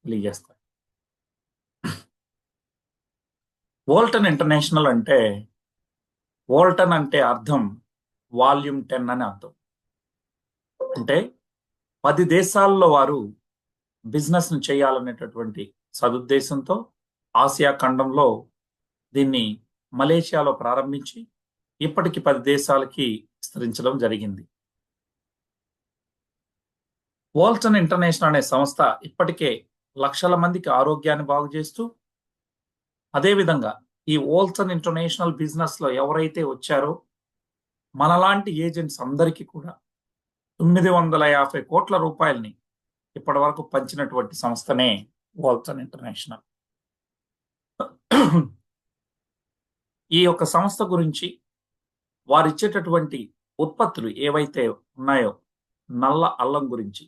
తెలియజేస్తాను. వోల్టన్ ఇంటర్నేషనల్ అంటే వోల్టన్ అంటే అర్థం వాల్యూమ్ 10 అని అర్థం. అంటే 10 దేశాల్లో వారు బిజినెస్ ను చేయాలనేటటువంటి సదుద్దేశంతో ఆసియా ఖండంలో దీన్ని మలేషియాలో ప్రారంభించి ఇప్పటికి 10 దేశాలకి విస్తరించడం జరిగింది. వోల్టన్ ఇంటర్నేషనల్ అనే సంస్థ ఇప్పటికే లక్షల మందికి ఆరోగ్యాన్ని బాగు చేస్తూ, అదేవిధంగా ఈ వోల్టన్ ఇంటర్నేషనల్ బిజినెస్ లో ఎవరైతే వచ్చారో మనలాంటి ఏజెంట్స్ అందరికీ కూడా 950 కోట్ల రూపాయలని ఇప్పటి వరకు పంచినటువంటి సంస్థనే వోల్టన్ ఇంటర్నేషనల్. ఈ యొక్క సంస్థ గురించి వారు ఇచ్చేటటువంటి ఉత్పత్తులు ఏవైతే ఉన్నాయో, నల్ల అల్లం గురించి,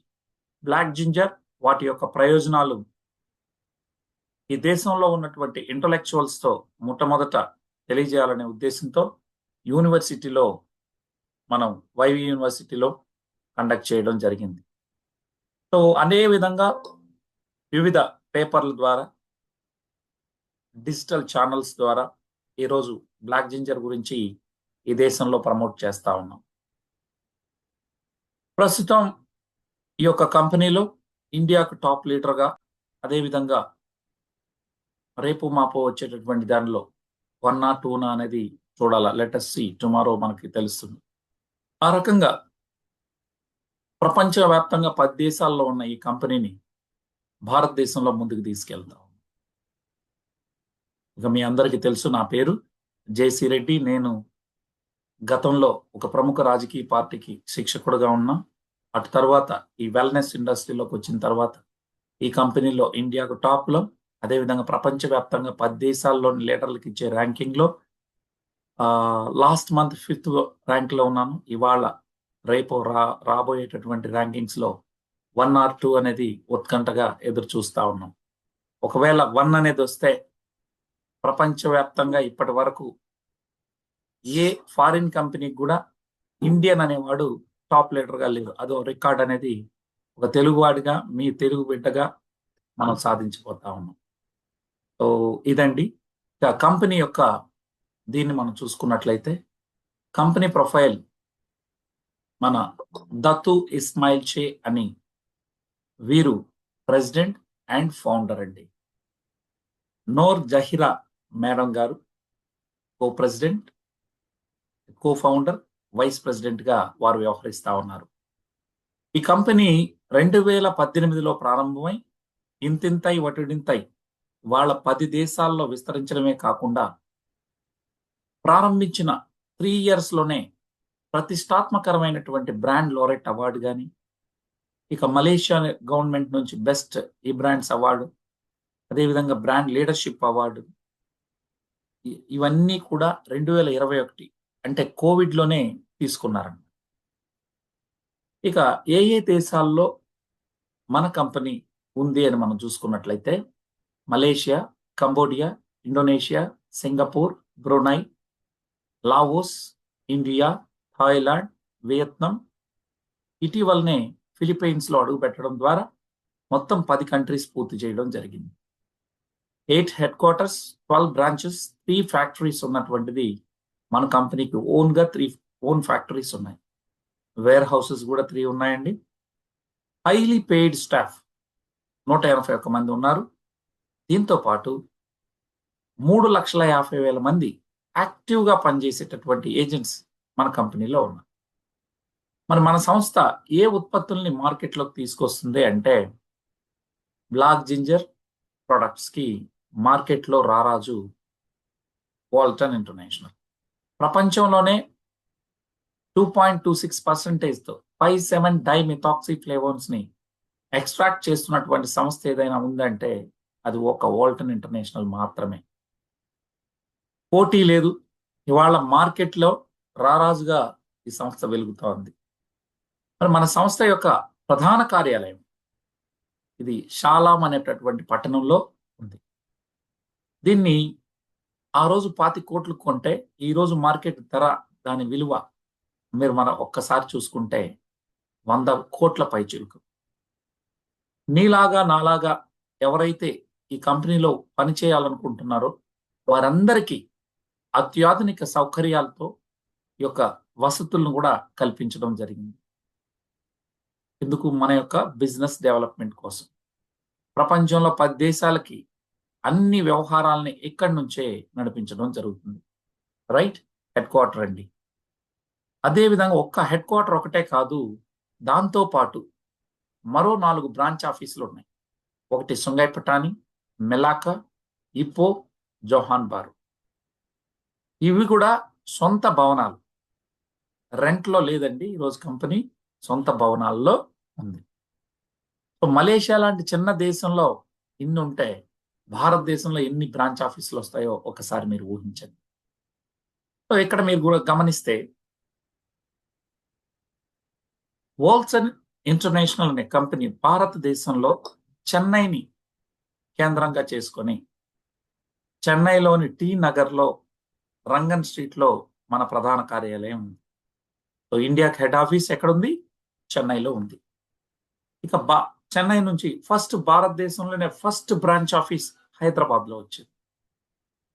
బ్లాక్ జింజర్, వాటి యొక్క ప్రయోజనాలు ఈ దేశంలో ఉన్నటువంటి ఇంటలెక్చువల్స్ తో మొట్టమొదట తెలియజేయాలనే ఉద్దేశంతో యూనివర్సిటీలో మనం వైవి యూనివర్సిటీలో కండక్ట్ చేయడం జరిగింది. సో అదే విధంగా వివిధ పేపర్ల ద్వారా, డిజిటల్ ఛానల్స్ ద్వారా ఈరోజు బ్లాక్ జింజర్ గురించి ఈ దేశంలో ప్రమోట్ చేస్తా ఉన్నాం. ప్రస్తుతం ఈ యొక్క కంపెనీలో ఇండియాకు టాప్ లీడర్గా, అదేవిధంగా రేపు మాపో వచ్చేటటువంటి దానిలో 1 or 2 అనేది చూడాలా, లెటస్ సి టుమారో మనకి తెలుస్తుంది. ఆ రకంగా ప్రపంచవ్యాప్తంగా 10 దేశాల్లో ఉన్న ఈ కంపెనీని భారతదేశంలో ముందుకు తీసుకెళ్తాం. ఇక మీ అందరికీ తెలుసు, నా పేరు జేసీ రెడ్డి. నేను గతంలో ఒక ప్రముఖ రాజకీయ పార్టీకి శిక్షకుడుగా ఉన్నా. అటు తర్వాత ఈ వెల్నెస్ ఇండస్ట్రీలోకి వచ్చిన తర్వాత ఈ కంపెనీలో ఇండియాకు టాప్లో, అదేవిధంగా ప్రపంచవ్యాప్తంగా 10 దేశాల్లోని లీడర్లకు ఇచ్చే ర్యాంకింగ్లో లాస్ట్ మంత్ 5th ర్యాంక్లో ఉన్నాను. ఇవాళ రేపు రాబోయేటటువంటి ర్యాంకింగ్స్లో 1 or 2 అనేది ఉత్కంఠగా ఎదురు చూస్తా ఉన్నాం. ఒకవేళ 1 అనేది వస్తే ప్రపంచవ్యాప్తంగా ఇప్పటి వరకు ఏ ఫారిన్ కంపెనీకి కూడా ఇండియన్ అనేవాడు టాప్ లీడర్గా లేరు. అదో రికార్డ్ అనేది ఒక తెలుగువాడిగా, మీ తెలుగు బిడ్డగా మనం సాధించిపోతా ఉన్నాం. సో ఇదండి కంపెనీ యొక్క దీన్ని మనం చూసుకున్నట్లయితే, కంపెనీ ప్రొఫైల్ మన దత్తు ఇస్మాయిల్ చే అని, వీరు ప్రెసిడెంట్ అండ్ ఫౌండర్ అండి. నోర్ జహీరా మేడం గారు co president, co founder, vice president గా వారు వ్యవహరిస్తా ఉన్నారు. ఈ కంపెనీ 2018లో ప్రారంభమై ఇంతింతై వటుడింతై వాళ్ళ 10 దేశాల్లో విస్తరించడమే కాకుండా ప్రారంభించిన 3 years లోనే ప్రతిష్టాత్మకరమైనటువంటి బ్రాండ్ లోరెట్ అవార్డు కానీ, ఇక మలేషియా గవర్నమెంట్ నుంచి బెస్ట్ ఈ బ్రాండ్స్ అవార్డు, అదేవిధంగా బ్రాండ్ లీడర్షిప్ అవార్డు, ఇవన్నీ కూడా 2021 అంటే కోవిడ్లోనే తీసుకున్నారండి. ఇక ఏ దేశాల్లో మన కంపెనీ ఉంది అని మనం చూసుకున్నట్లయితే, Malaysia, Cambodia, Indonesia, Singapore, Brunei, Laos, India, Thailand, Vietnam, ఇటీవలనే ఫిలిప్పైన్స్లో అడుగు పెట్టడం ద్వారా మొత్తం 10 కంట్రీస్ పూర్తి చేయడం జరిగింది. 8 హెడ్ క్వార్టర్స్, 12 బ్రాంచెస్, 3 ఫ్యాక్టరీస్ ఉన్నటువంటిది మన కంపెనీకి ఓన్గా 3 ఓన్ ఫ్యాక్టరీస్ ఉన్నాయి. వేర్ హౌసెస్ కూడా 3 ఉన్నాయండి. హైలీ పెయిడ్ స్టాఫ్ 181 మంది ఉన్నారు. దీంతో పాటు 3,50,000 మంది యాక్టివ్గా పనిచేసేటటువంటి ఏజెంట్స్ మన కంపెనీలో ఉన్నారు. మరి మన సంస్థ ఏ ఉత్పత్తుల్ని మార్కెట్లోకి తీసుకొస్తుంది అంటే, బ్లాక్ జింజర్ ప్రొడక్ట్స్ కి మార్కెట్లో రారాజు వోల్టన్ ఇంటర్నేషనల్. ప్రపంచంలోనే 2.26%తో 5,7-డైమిథాక్సీ ఫ్లేవోన్స్ ని ఎక్స్ట్రాక్ట్ చేస్తున్నటువంటి సంస్థ ఏదైనా ఉందంటే అది ఒక వోల్టన్ ఇంటర్నేషనల్ మాత్రమే. పోటీ లేదు. ఇవాళ మార్కెట్లో రారాజుగా ఈ సంస్థ వెలుగుతోంది. మరి మన సంస్థ యొక్క ప్రధాన కార్యాలయం ఇది షాలాం అనేటటువంటి పట్టణంలో ఉంది. దీన్ని ఆ రోజు 25 కోట్లు కొంటే ఈ రోజు మార్కెట్ ధర, దాని విలువ మీరు మనం ఒక్కసారి చూసుకుంటే 100 కోట్ల పైచిలుకు. నీలాగా నాలాగా ఎవరైతే ఈ కంపెనీలో పనిచేయాలనుకుంటున్నారో వారందరికీ అత్యాధునిక సౌకర్యాలతో ఈ యొక్క వసతులను కూడా కల్పించడం జరిగింది. ఎందుకు? మన యొక్క బిజినెస్ డెవలప్మెంట్ కోసం. ప్రపంచంలో 10 దేశాలకి అన్ని వ్యవహారాలని ఇక్కడి నుంచే నడిపించడం జరుగుతుంది. రైట్? హెడ్ క్వార్టర్ అండి. అదేవిధంగా ఒక్క హెడ్ క్వార్టర్ ఒకటే కాదు, దాంతో పాటు మరో 4 బ్రాంచ్ ఆఫీసులు ఉన్నాయి. ఒకటి సుంగైపటాని, మెలాకా, ఇప్పో, జోహాన్బారు. ఇవి కూడా సొంత భవనాలు. రెంట్లో లేదండి. ఈరోజు కంపెనీ సొంత భవనాల్లో ఉంది. సో మలేషియా లాంటి చిన్న దేశంలో ఇన్ని ఉంటే భారతదేశంలో ఎన్ని బ్రాంచ్ ఆఫీసులు వస్తాయో ఒకసారి మీరు ఊహించండి. సో ఇక్కడ మీరు కూడా గమనిస్తే వోల్సన్ ఇంటర్నేషనల్ అనే కంపెనీ భారతదేశంలో చెన్నైని కేంద్రంగా చేసుకొని చెన్నైలోని టీ నగర్లో రంగన్ స్ట్రీట్లో మన ప్రధాన కార్యాలయం ఉంది. సో ఇండియాకి హెడ్ ఆఫీస్ ఎక్కడుంది? చెన్నైలో ఉంది. ఇక చెన్నై నుంచి భారతదేశంలోనే ఫస్ట్ బ్రాంచ్ ఆఫీస్ హైదరాబాద్లో వచ్చింది.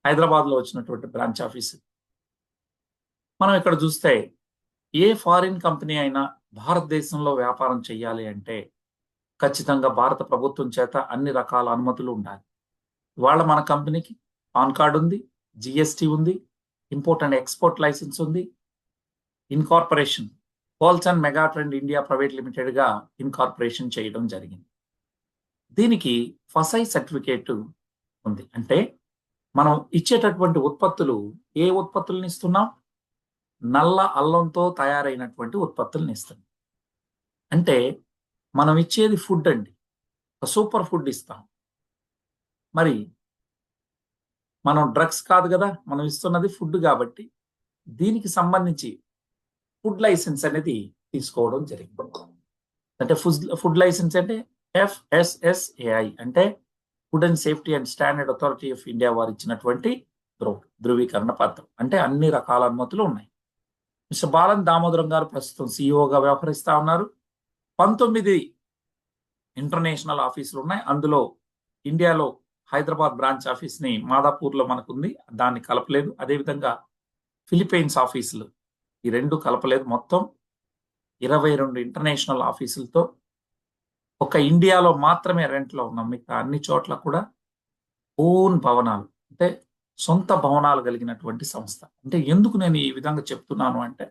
హైదరాబాద్లో వచ్చినటువంటి బ్రాంచ్ ఆఫీస్. మనం ఇక్కడ చూస్తే ఏ ఫారిన్ కంపెనీ అయినా భారతదేశంలో వ్యాపారం చేయాలి అంటే ఖచ్చితంగా భారత ప్రభుత్వం చేత అన్ని రకాల అనుమతులు ఉండాలి. ఇవాళ మన కంపెనీకి పాన్ కార్డు ఉంది, జిఎస్టీ ఉంది, ఇంపోర్ట్ అండ్ ఎక్స్పోర్ట్ లైసెన్స్ ఉంది, ఇన్కార్పొరేషన్ వోల్సన్ మెగాట్రెండ్ ఇండియా ప్రైవేట్ లిమిటెడ్ గా ఇన్కార్పొరేషన్ చేయడం జరిగింది. దీనికి ఫసై సర్టిఫికేట్ ఉంది. అంటే మనం ఇచ్చేటటువంటి ఉత్పత్తులు ఏ ఉత్పత్తులను ఇస్తున్నాం? నల్ల అల్లంతో తయారైనటువంటి ఉత్పత్తులను ఇస్తాం. అంటే మనం ఇచ్చేది ఫుడ్ అండి, సూపర్ ఫుడ్ ఇస్తాం. మరి మనం డ్రగ్స్ కాదు కదా, మనం ఇస్తున్నది ఫుడ్. కాబట్టి దీనికి సంబంధించి ఫుడ్ లైసెన్స్ అనేది తీసుకోవడం జరిగింది. అంటే ఫుడ్ లైసెన్స్ అంటే FSSAI అంటే food and safety and standard authority of India వారు ఇచ్చినటువంటి ధృవీకరణ పత్రం. అంటే అన్ని రకాల అనుమతులు ఉన్నాయి. మిస్టర్ బాలన్ దామోదరం గారు ప్రస్తుతం సిఇఓగా వ్యవహరిస్తా ఉన్నారు. 19 ఇంటర్నేషనల్ ఆఫీసులు ఉన్నాయి. అందులో ఇండియాలో హైదరాబాద్ బ్రాంచ్ ఆఫీస్ ని మాదాపూర్లో మనకుంది, దాన్ని కలపలేదు. అదేవిధంగా ఫిలిప్పైన్స్ ఆఫీసులు ఈ రెండు కలపలేదు. మొత్తం 22 ఇంటర్నేషనల్ ఆఫీసులతో ఒక ఇండియాలో మాత్రమే రెంట్లో ఉన్నాం. మిగతా అన్ని చోట్ల కూడా ఓన్ భవనాలు, అంటే సొంత భవనాలు కలిగినటువంటి సంస్థ. అంటే ఎందుకు నేను ఈ విధంగా చెప్తున్నాను అంటే,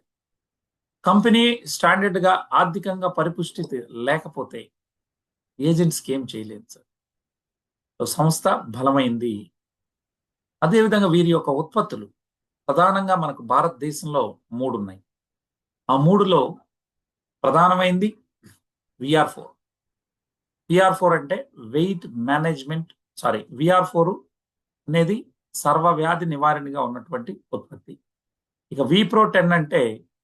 కంపెనీ స్టాండర్డ్ గా ఆర్థికంగా పరిపుష్టి లేకపోతే ఏజెంట్స్కి ఏం చేయలేదు సార్. సంస్థ బలమైంది. అదేవిధంగా వీరి యొక్క ఉత్పత్తులు ప్రధానంగా మనకు భారతదేశంలో 3 ఉన్నాయి. ఆ 3లో ప్రధానమైంది VR4. VR4 అంటే వెయిట్ మేనేజ్మెంట్, VR4 అనేది సర్వవ్యాధి నివారణగా ఉన్నటువంటి ఉత్పత్తి. ఇక VPRO10 అంటే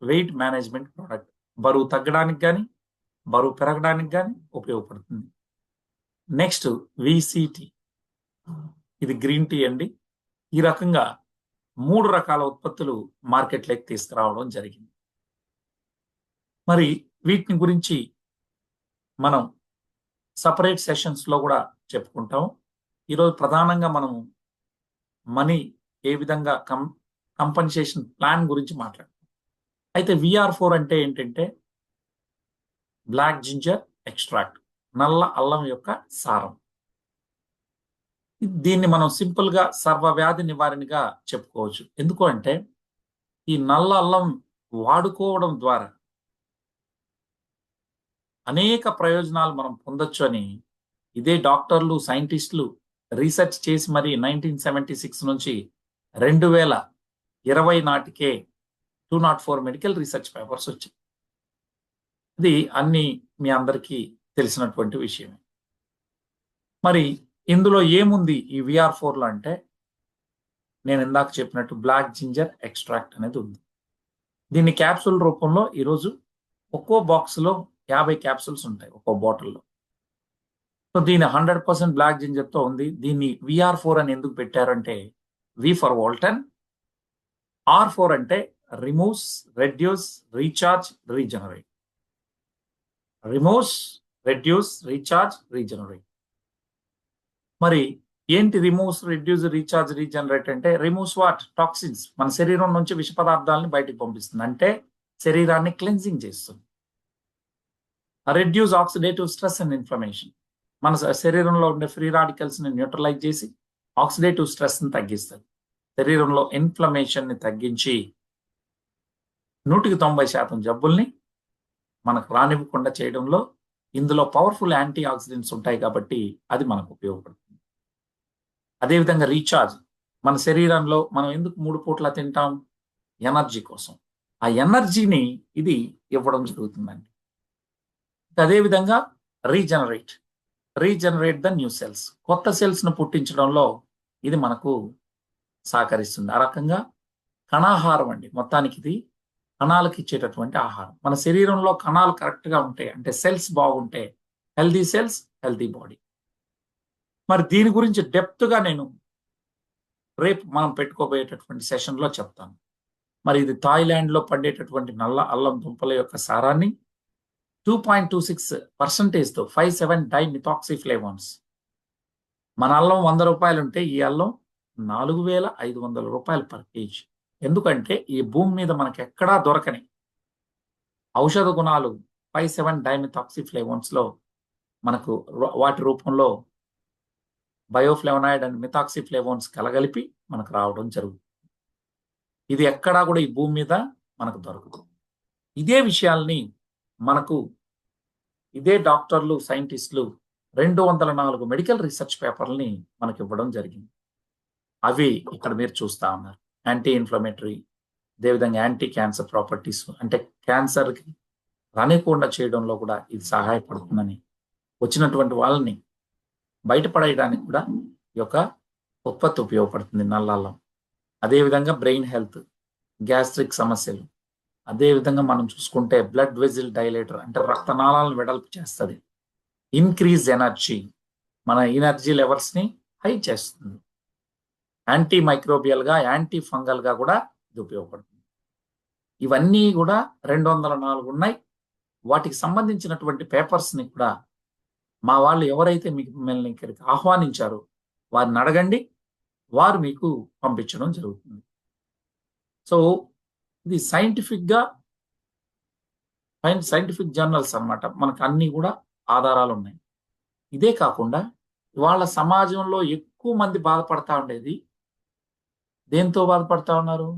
వెయిట్ మేనేజ్మెంట్ ప్రోడక్ట్, బరువు తగ్గడానికి కానీ బరువు పెరగడానికి కానీ ఉపయోగపడుతుంది. నెక్స్ట్ VCT, ఇది గ్రీన్ టీ అండి. ఈ రకంగా 3 రకాల ఉత్పత్తులు మార్కెట్లోకి తీసుకురావడం జరిగింది. మరి వీటిని గురించి మనం సపరేట్ సెషన్స్ లో కూడా చెప్పుకుంటాం. ఈరోజు ప్రధానంగా మనం మనీ ఏ విధంగా కంపన్సేషన్ ప్లాన్ గురించి మాట్లాడతాం. అయితే VR4 అంటే ఏంటంటే బ్లాక్ జింజర్ ఎక్స్ట్రాక్ట్, నల్ల అల్లం యొక్క సారం. దీన్ని మనం సింపుల్ గా సర్వవ్యాధి నివారణగా చెప్పుకోవచ్చు. ఎందుకు అంటే ఈ నల్ల అల్లం వాడుకోవడం ద్వారా అనేక ప్రయోజనాలు మనం పొందొచ్చు అని ఇదే డాక్టర్లు, సైంటిస్టులు రీసెర్చ్ చేసి మరి 1976 నుంచి 2020 నాటికే 204 మెడికల్ రీసెర్చ్ పేపర్స్ వచ్చాయి. ఇది అన్ని మీ అందరికీ తెలిసినటువంటి విషయమే. మరి ఇందులో ఏముంది ఈ VR4లో అంటే, నేను ఇందాక చెప్పినట్టు బ్లాక్ జింజర్ ఎక్స్ట్రాక్ట్ అనేది ఉంది. దీన్ని క్యాప్సూల్ రూపంలో ఈరోజు ఒక్కో బాక్స్లో 50 క్యాప్సూల్స్ ఉంటాయి ఒక్కో బాటిల్లో. సో దీని 100% బ్లాక్ జింజర్ తో ఉంది. దీన్ని VR4 అని ఎందుకు పెట్టారంటే, V ఫర్ వోల్టన్, R4 అంటే removes, reduce, recharge, regenerate. Removes, reduce, recharge, regenerate. మరి ఏంటి రిమూవ్స్, రిడ్యూస్, రీఛార్జ్, రీజనరేట్ అంటే రిమూవ్స్ వాట్? టాక్సిన్స్. మన శరీరం నుంచి విష పదార్థాలని బయటికి పంపిస్తుంది, అంటే శరీరాన్ని క్లెన్జింగ్ చేస్తుంది. Reduce oxidative stress and inflammation. మన శరీరంలో ఉండే ఫ్రీ రాడికల్స్ ని న్యూట్రలైజ్ చేసి ఆక్సిడేటివ్ స్ట్రెస్ ని తగ్గిస్తుంది. శరీరంలో ఇన్ఫ్లమేషన్ ని తగ్గించి 190% జబ్బుల్ని మనకు రానివ్వకుండా చేయడంలో ఇందులో పవర్ఫుల్ యాంటీ ఆక్సిడెంట్స్ ఉంటాయి కాబట్టి అది మనకు ఉపయోగపడుతుంది. అదేవిధంగా రీఛార్జ్. మన శరీరంలో మనం ఎందుకు 3 పూట్ల తింటాం? ఎనర్జీ కోసం. ఆ ఎనర్జీని ఇది ఇవ్వడం జరుగుతుందండి. అదేవిధంగా రీజనరేట్ ద న్యూ సెల్స్. కొత్త సెల్స్ ను పుట్టించడంలో ఇది మనకు సహకరిస్తుంది. ఆ రకంగా కణాహారం అండి. మొత్తానికి ఇది కణాలకు ఇచ్చేటటువంటి ఆహారం. మన శరీరంలో కణాలు కరెక్ట్ గా ఉంటే, అంటే సెల్స్ బాగుంటే, హెల్దీ సెల్స్, హెల్దీ బాడీ. మరి దీని గురించి డెప్త్ గా నేను రేపు మనం పెట్టుకోబోయేటటువంటి సెషన్ లో చెప్తాను. మరి ఇది థాయిలాండ్ లో పండేటటువంటి నల్ల అల్లం దుంపల యొక్క సారాన్ని 2.26% తో 57 డైమిథాక్సిఫ్లేవోన్స్. మన అల్లం 100 రూపాయలు ఉంటే ఈ అల్లం 4,500 రూపాయలు పర్ కేజీ. ఎందుకంటే ఈ భూమి మీద మనకి ఎక్కడా దొరకని ఔషధ గుణాలు 57 డైమిథాక్సిఫ్లేవోన్స్ లో మనకు వాటి రూపంలో బయోఫ్లేవనాయిడ్ అండ్ మిథాక్సిఫ్లేవోన్స్ కలగలిపి మనకు రావడం జరుగుతుంది. ఇది ఎక్కడా కూడా ఈ భూమి మీద మనకు దొరకదు. ఇదే విషయాల్ని మనకు ఇదే డాక్టర్లు, సైంటిస్టులు 204 మెడికల్ రీసెర్చ్ పేపర్లని మనకి ఇవ్వడం జరిగింది. అవి ఇక్కడ మీరు చూస్తా ఉన్నారు. యాంటీ ఇన్ఫ్లమేటరీ, అదేవిధంగా యాంటీ క్యాన్సర్ ప్రాపర్టీస్, అంటే క్యాన్సర్కి రానికుండా చేయడంలో కూడా ఇది సహాయపడుతుందని, వచ్చినటువంటి వాళ్ళని బయటపడేయడానికి కూడా ఈ యొక్క ఉత్పత్తి ఉపయోగపడుతుంది నల్లాల్లం. అదేవిధంగా బ్రెయిన్ హెల్త్, గ్యాస్ట్రిక్ సమస్యలు, అదేవిధంగా మనం చూసుకుంటే బ్లడ్ వెజిల్ డైలేటర్, అంటే రక్తనాళాలను వెడల్పు చేస్తుంది. ఇంక్రీజ్ ఎనర్జీ, మన ఎనర్జీ లెవెల్స్ ని హై చేస్తుంది. యాంటీ మైక్రోబియల్ గా, యాంటీ ఫంగల్ గా కూడా ఇది ఉపయోగపడుతుంది. ఇవన్నీ కూడా 204 ఉన్నాయి. వాటికి సంబంధించినటువంటి పేపర్స్ ని కూడా మా వాళ్ళు ఎవరైతే మీకు మిమ్మల్ని ఇక్కడికి ఆహ్వానించారో వారిని అడగండి, వారు మీకు పంపించడం జరుగుతుంది. సో ఇది సైంటిఫిక్ జర్నల్స్ అన్నమాట. మనకు అన్ని కూడా ఆధారాలు ఉన్నాయి. ఇదే కాకుండా వాళ్ళ సమాజంలో ఎక్కువ మంది బాధపడతా ఉండేది దేంతో బాధపడతా ఉన్నారు?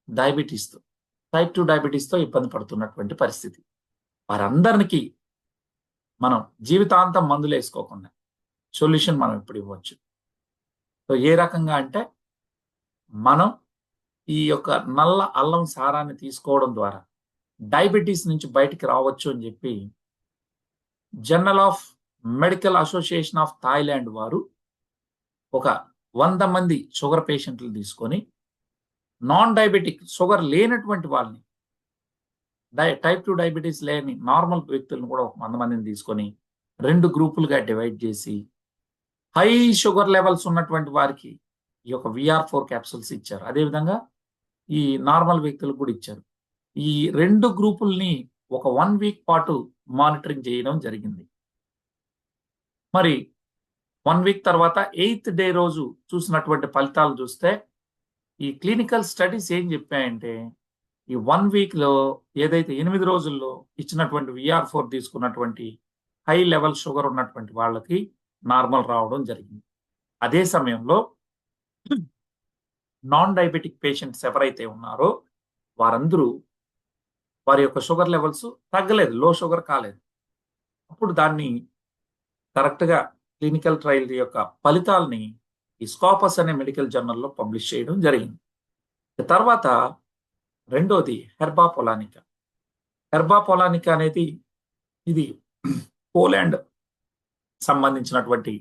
డయాబెటీస్తో, టైప్ 2 డయాబెటీస్తో ఇబ్బంది పడుతున్నటువంటి పరిస్థితి. వారందరికి మనం జీవితాంతం మందులు వేసుకోకుండా సొల్యూషన్ మనం ఇప్పుడు ఇవ్వచ్చు. సో ఏ రకంగా అంటే, మనం ఈ యొక్క నల్ల అల్లం సారాన్ని తీసుకోవడం ద్వారా డయాబెటీస్ నుంచి బయటికి రావచ్చు అని చెప్పి journal of medical association of Thailand వారు ఒక 100 మంది షుగర్ పేషెంట్లు తీసుకొని నాన్ డయాబెటిక్, షుగర్ లేనటువంటి వాళ్ళని, టైప్ 2 డయాబెటీస్ లేని నార్మల్ వ్యక్తులను కూడా ఒక 100 మందిని తీసుకొని 2 గ్రూపులుగా డివైడ్ చేసి హై షుగర్ లెవెల్స్ ఉన్నటువంటి వారికి ఈ యొక్క VR4 క్యాప్సూల్స్ ఇచ్చారు. అదేవిధంగా ఈ నార్మల్ వ్యక్తులకు కూడా ఇచ్చారు. ఈ 2 గ్రూపుల్ని ఒక 1 వీక్ పాటు మానిటరింగ్ చేయడం జరిగింది. మరి 1 వీక్ తర్వాత 8th డే రోజు చూసినటువంటి ఫలితాలు చూస్తే, ఈ క్లినికల్ స్టడీస్ ఏం చెప్పాయంటే, ఈ 1 వీక్ లో ఏదైతే 8 రోజుల్లో ఇచ్చినటువంటి VR4 తీసుకున్నటువంటి హై లెవెల్ షుగర్ ఉన్నటువంటి వాళ్ళకి నార్మల్ రావడం జరిగింది. అదే సమయంలో నాన్ డయాబెటిక్ పేషెంట్స్ ఎవరైతే ఉన్నారో వారందరూ వారి యొక్క షుగర్ లెవెల్స్ తగ్గలేదు, లో షుగర్ కాలేదు. అప్పుడు దాన్ని కరెక్ట్గా క్లినికల్ ట్రయల్ యొక్క ఫలితాలని ఈ స్కాపస్ అనే మెడికల్ జర్నల్లో పబ్లిష్ చేయడం జరిగింది. తర్వాత రెండోది హెర్బా పొలానికా అనేది ఇది పోలాండ్ సంబంధించినటువంటి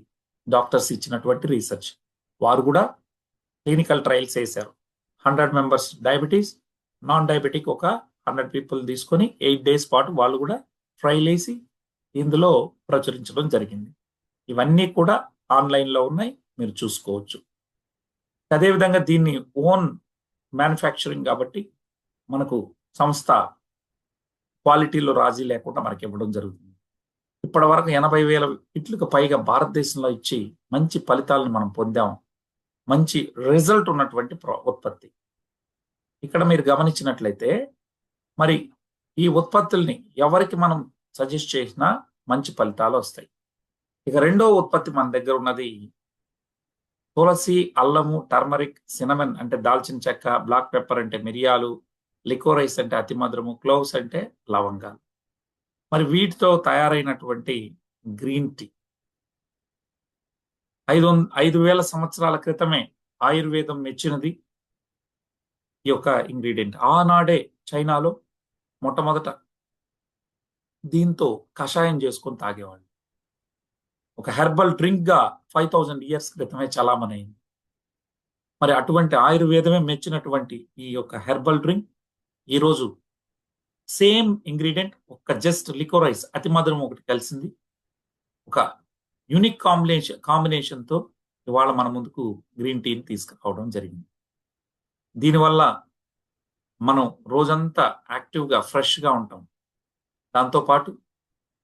డాక్టర్స్ ఇచ్చినటువంటి రీసెర్చ్. వారు కూడా క్లినికల్ ట్రయల్స్ వేశారు. 100 మెంబర్స్ డయాబెటీస్, నాన్ డయాబెటిక్ ఒక 100 పీపుల్ తీసుకొని 8 డేస్ పాటు వాళ్ళు కూడా ట్రయల్ వేసి ఇందులో ప్రచురించడం జరిగింది. ఇవన్నీ కూడా ఆన్లైన్లో ఉన్నాయి, మీరు చూసుకోవచ్చు. అదేవిధంగా దీన్ని ఓన్ మ్యానుఫ్యాక్చరింగ్ కాబట్టి మనకు సంస్థ క్వాలిటీలో రాజీ లేకుండా మనకి ఇవ్వడం జరుగుతుంది. ఇప్పటి వరకు 80,000 కిట్లకు పైగా భారతదేశంలో ఇచ్చి మంచి ఫలితాలను మనం పొందాం. మంచి రిజల్ట్ ఉన్నటువంటి ఉత్పత్తి. ఇక్కడ మీరు గమనించినట్లయితే మరి ఈ ఉత్పత్తుల్ని ఎవరికి మనం సజెస్ట్ చేసినా మంచి ఫలితాలు వస్తాయి. ఇక రెండో ఉత్పత్తి మన దగ్గర ఉన్నది తులసి, అల్లము, టర్మరిక్, సినమన్ అంటే దాల్చిన చెక్క, బ్లాక్ పెప్పర్ అంటే మిరియాలు, లికోరైస్ అంటే అతి మధురము, క్లోవ్స్ అంటే లవంగాలు. మరి వీటితో తయారైనటువంటి గ్రీన్ టీ 5,000 సంవత్సరాల క్రితమే ఆయుర్వేదం మెచ్చినది ఈ యొక్క ఇంగ్రీడియంట్. ఆనాడే చైనాలో మొట్టమొదట దీంతో కషాయం చేసుకొని తాగేవాళ్ళు. ఒక హెర్బల్ డ్రింక్ గా 5,000 ఇయర్స్ క్రితమే చలామణైంది. మరి అటువంటి ఆయుర్వేదమే మెచ్చినటువంటి ఈ యొక్క హెర్బల్ డ్రింక్ ఈరోజు సేమ్ ఇంగ్రీడియంట్ ఒక జస్ట్ లికోరైస్ అతి మధురం ఒకటి కలిసింది. ఒక యూనిక్ కాంబినేషన్తో ఇవాళ మన ముందుకు గ్రీన్ టీని తీసుకురావడం జరిగింది. దీనివల్ల మనం రోజంతా యాక్టివ్గా ఫ్రెష్గా ఉంటాం. దాంతోపాటు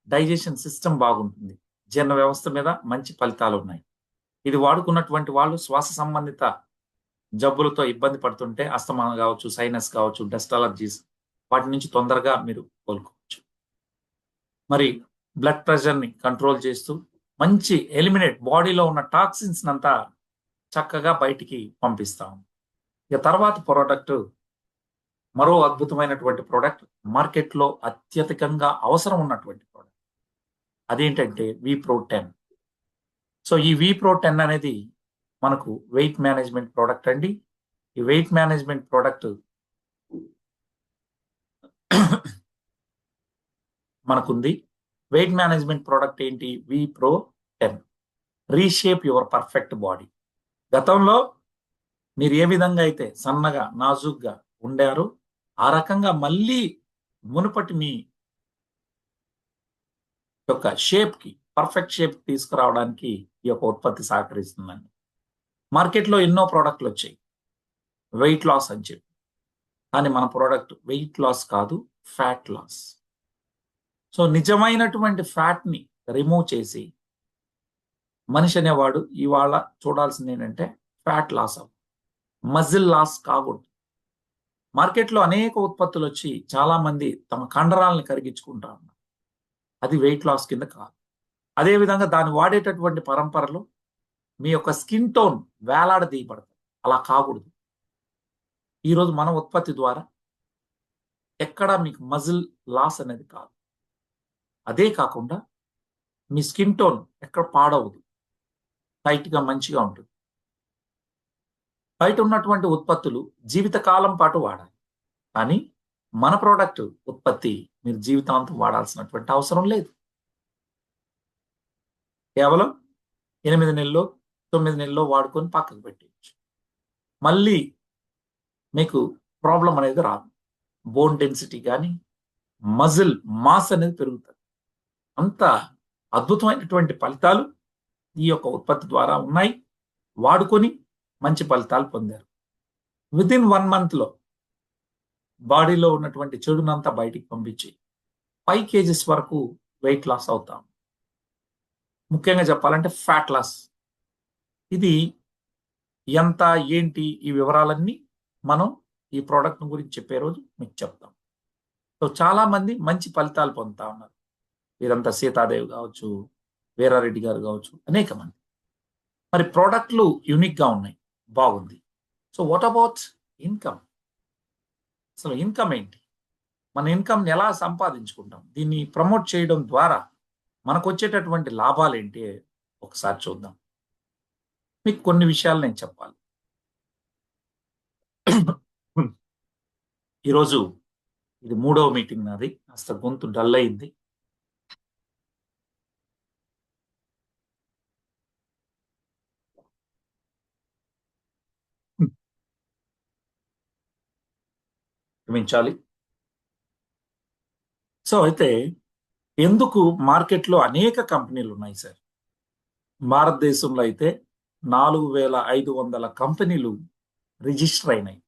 డైజెషన్ సిస్టమ్ బాగుంటుంది. జీర్ణ వ్యవస్థ మీద మంచి ఫలితాలు ఉన్నాయి. ఇది వాడుకున్నటువంటి వాళ్ళు శ్వాస సంబంధిత జబ్బులతో ఇబ్బంది పడుతుంటే అస్తమా కావచ్చు, సైనస్ కావచ్చు, డస్ట్ అలర్జీస్ వాటి నుంచి తొందరగా మీరు కోలుకోవచ్చు. మరి బ్లడ్ ప్రెషర్ని కంట్రోల్ చేస్తూ మంచి ఎలిమినేట్ బాడీలో ఉన్న టాక్సిన్స్ అంతా చక్కగా బయటికి పంపిస్తాం. ఇక తర్వాత ప్రోడక్ట్ మరో అద్భుతమైనటువంటి ప్రోడక్ట్ మార్కెట్లో అత్యధికంగా అవసరం ఉన్నటువంటి ప్రోడక్ట్ అదేంటంటే విప్రో10. సో ఈ విప్రో10 అనేది మనకు వెయిట్ మేనేజ్మెంట్ ప్రోడక్ట్ అండి. ఈ వెయిట్ మేనేజ్మెంట్ ప్రోడక్ట్ మనకుంది. వెయిట్ మేనేజ్మెంట్ ప్రోడక్ట్ ఏంటి? విప్రో10 రీషేప్ యువర్ పర్ఫెక్ట్ బాడీ. గతంలో మీరు ఏ విధంగా అయితే సన్నగా నాజుగ్గా ఉండారో ఆ రకంగా మళ్ళీ మునుపటి మీ యొక్క షేప్కి పర్ఫెక్ట్ షేప్ తీసుకురావడానికి ఈ యొక్క ఉత్పత్తి సహకరిస్తుందండి. మార్కెట్లో ఎన్నో ప్రోడక్ట్లు వచ్చాయి వెయిట్ లాస్ అని చెప్పి, కానీ మన ప్రోడక్ట్ వెయిట్ లాస్ కాదు, ఫ్యాట్ లాస్. సో నిజమైనటువంటి ఫ్యాట్ని రిమూవ్ చేసి మనిషి అనేవాడు ఇవాళ చూడాల్సింది ఏంటంటే ఫ్యాట్ లాస్ అవ్వ, మజిల్ లాస్ కాకూడదు. మార్కెట్లో అనేక ఉత్పత్తులు వచ్చి చాలా మంది తమ కండరాలను కరిగించుకుంటా ఉన్నారు. అది వెయిట్ లాస్ కింద కాదు. అదేవిధంగా దాన్ని వాడేటటువంటి పరంపరలో మీ యొక్క స్కిన్ టోన్ వేలాడదీయబడుతుంది. అలా కాకూడదు. ఈరోజు మన ఉత్పత్తి ద్వారా ఎక్కడా మీకు మజిల్ లాస్ అనేది కాదు. అదే కాకుండా మీ స్కిన్ టోన్ ఎక్కడ పాడవదు, టైట్గా మంచిగా ఉంటుంది. బయట ఉన్నటువంటి ఉత్పత్తులు జీవితకాలం పాటు వాడాలి, కానీ మన ప్రోడక్ట్ ఉత్పత్తి మీరు జీవితాంతం వాడాల్సినటువంటి అవసరం లేదు. కేవలం 8 నెలల్లో 9 నెలల్లో వాడుకొని పక్కకు పెట్టేయచ్చు. మళ్ళీ మీకు ప్రాబ్లం అనేది రాదు. బోన్ డెన్సిటీ కానీ మజిల్ మాస్ అనేది పెరుగుతుంది. అంత అద్భుతమైనటువంటి ఫలితాలు ఈ యొక్క ఉత్పత్తి ద్వారా ఉన్నాయి. వాడుకొని మంచి ఫలితాలు పొందారు. వితిన్ 1 monthలో బాడీలో ఉన్నటువంటి చెడునంతా బయటికి పంపించి 5 kgs వరకు వెయిట్ లాస్ అవుతాం. ముఖ్యంగా చెప్పాలంటే ఫ్యాట్ లాస్. ఇది ఎంత ఏంటి ఈ వివరాలన్నీ మనం ఈ ప్రోడక్ట్ గురించి చెప్పే రోజు మీకు చెప్తాం. సో చాలా మంది మంచి ఫలితాలు పొందుతా ఉన్నారు. వీరంతా సీతాదేవి కావచ్చు, వీరారెడ్డి గారు కావచ్చు, అనేక మంది. మరి ప్రోడక్ట్లు యూనిక్గా ఉన్నాయి, బాగుంది. So what about income? అసలు ఇన్కమ్ ఏంటి? మన ఇన్కమ్ని ఎలా సంపాదించుకుంటాం? దీన్ని ప్రమోట్ చేయడం ద్వారా మనకు వచ్చేటటువంటి లాభాలు ఏంటి ఒకసారి చూద్దాం. మీకు కొన్ని విషయాలు నేను చెప్పాలి. ఈరోజు ఇది 3వ మీటింగ్ నాది. కాస్త గొంతు డల్ అయింది. క్షమించాలి. సో అయితే ఎందుకు మార్కెట్లో అనేక కంపెనీలు ఉన్నాయి సార్? భారతదేశంలో అయితే 4,500 కంపెనీలు రిజిస్టర్ అయినాయి.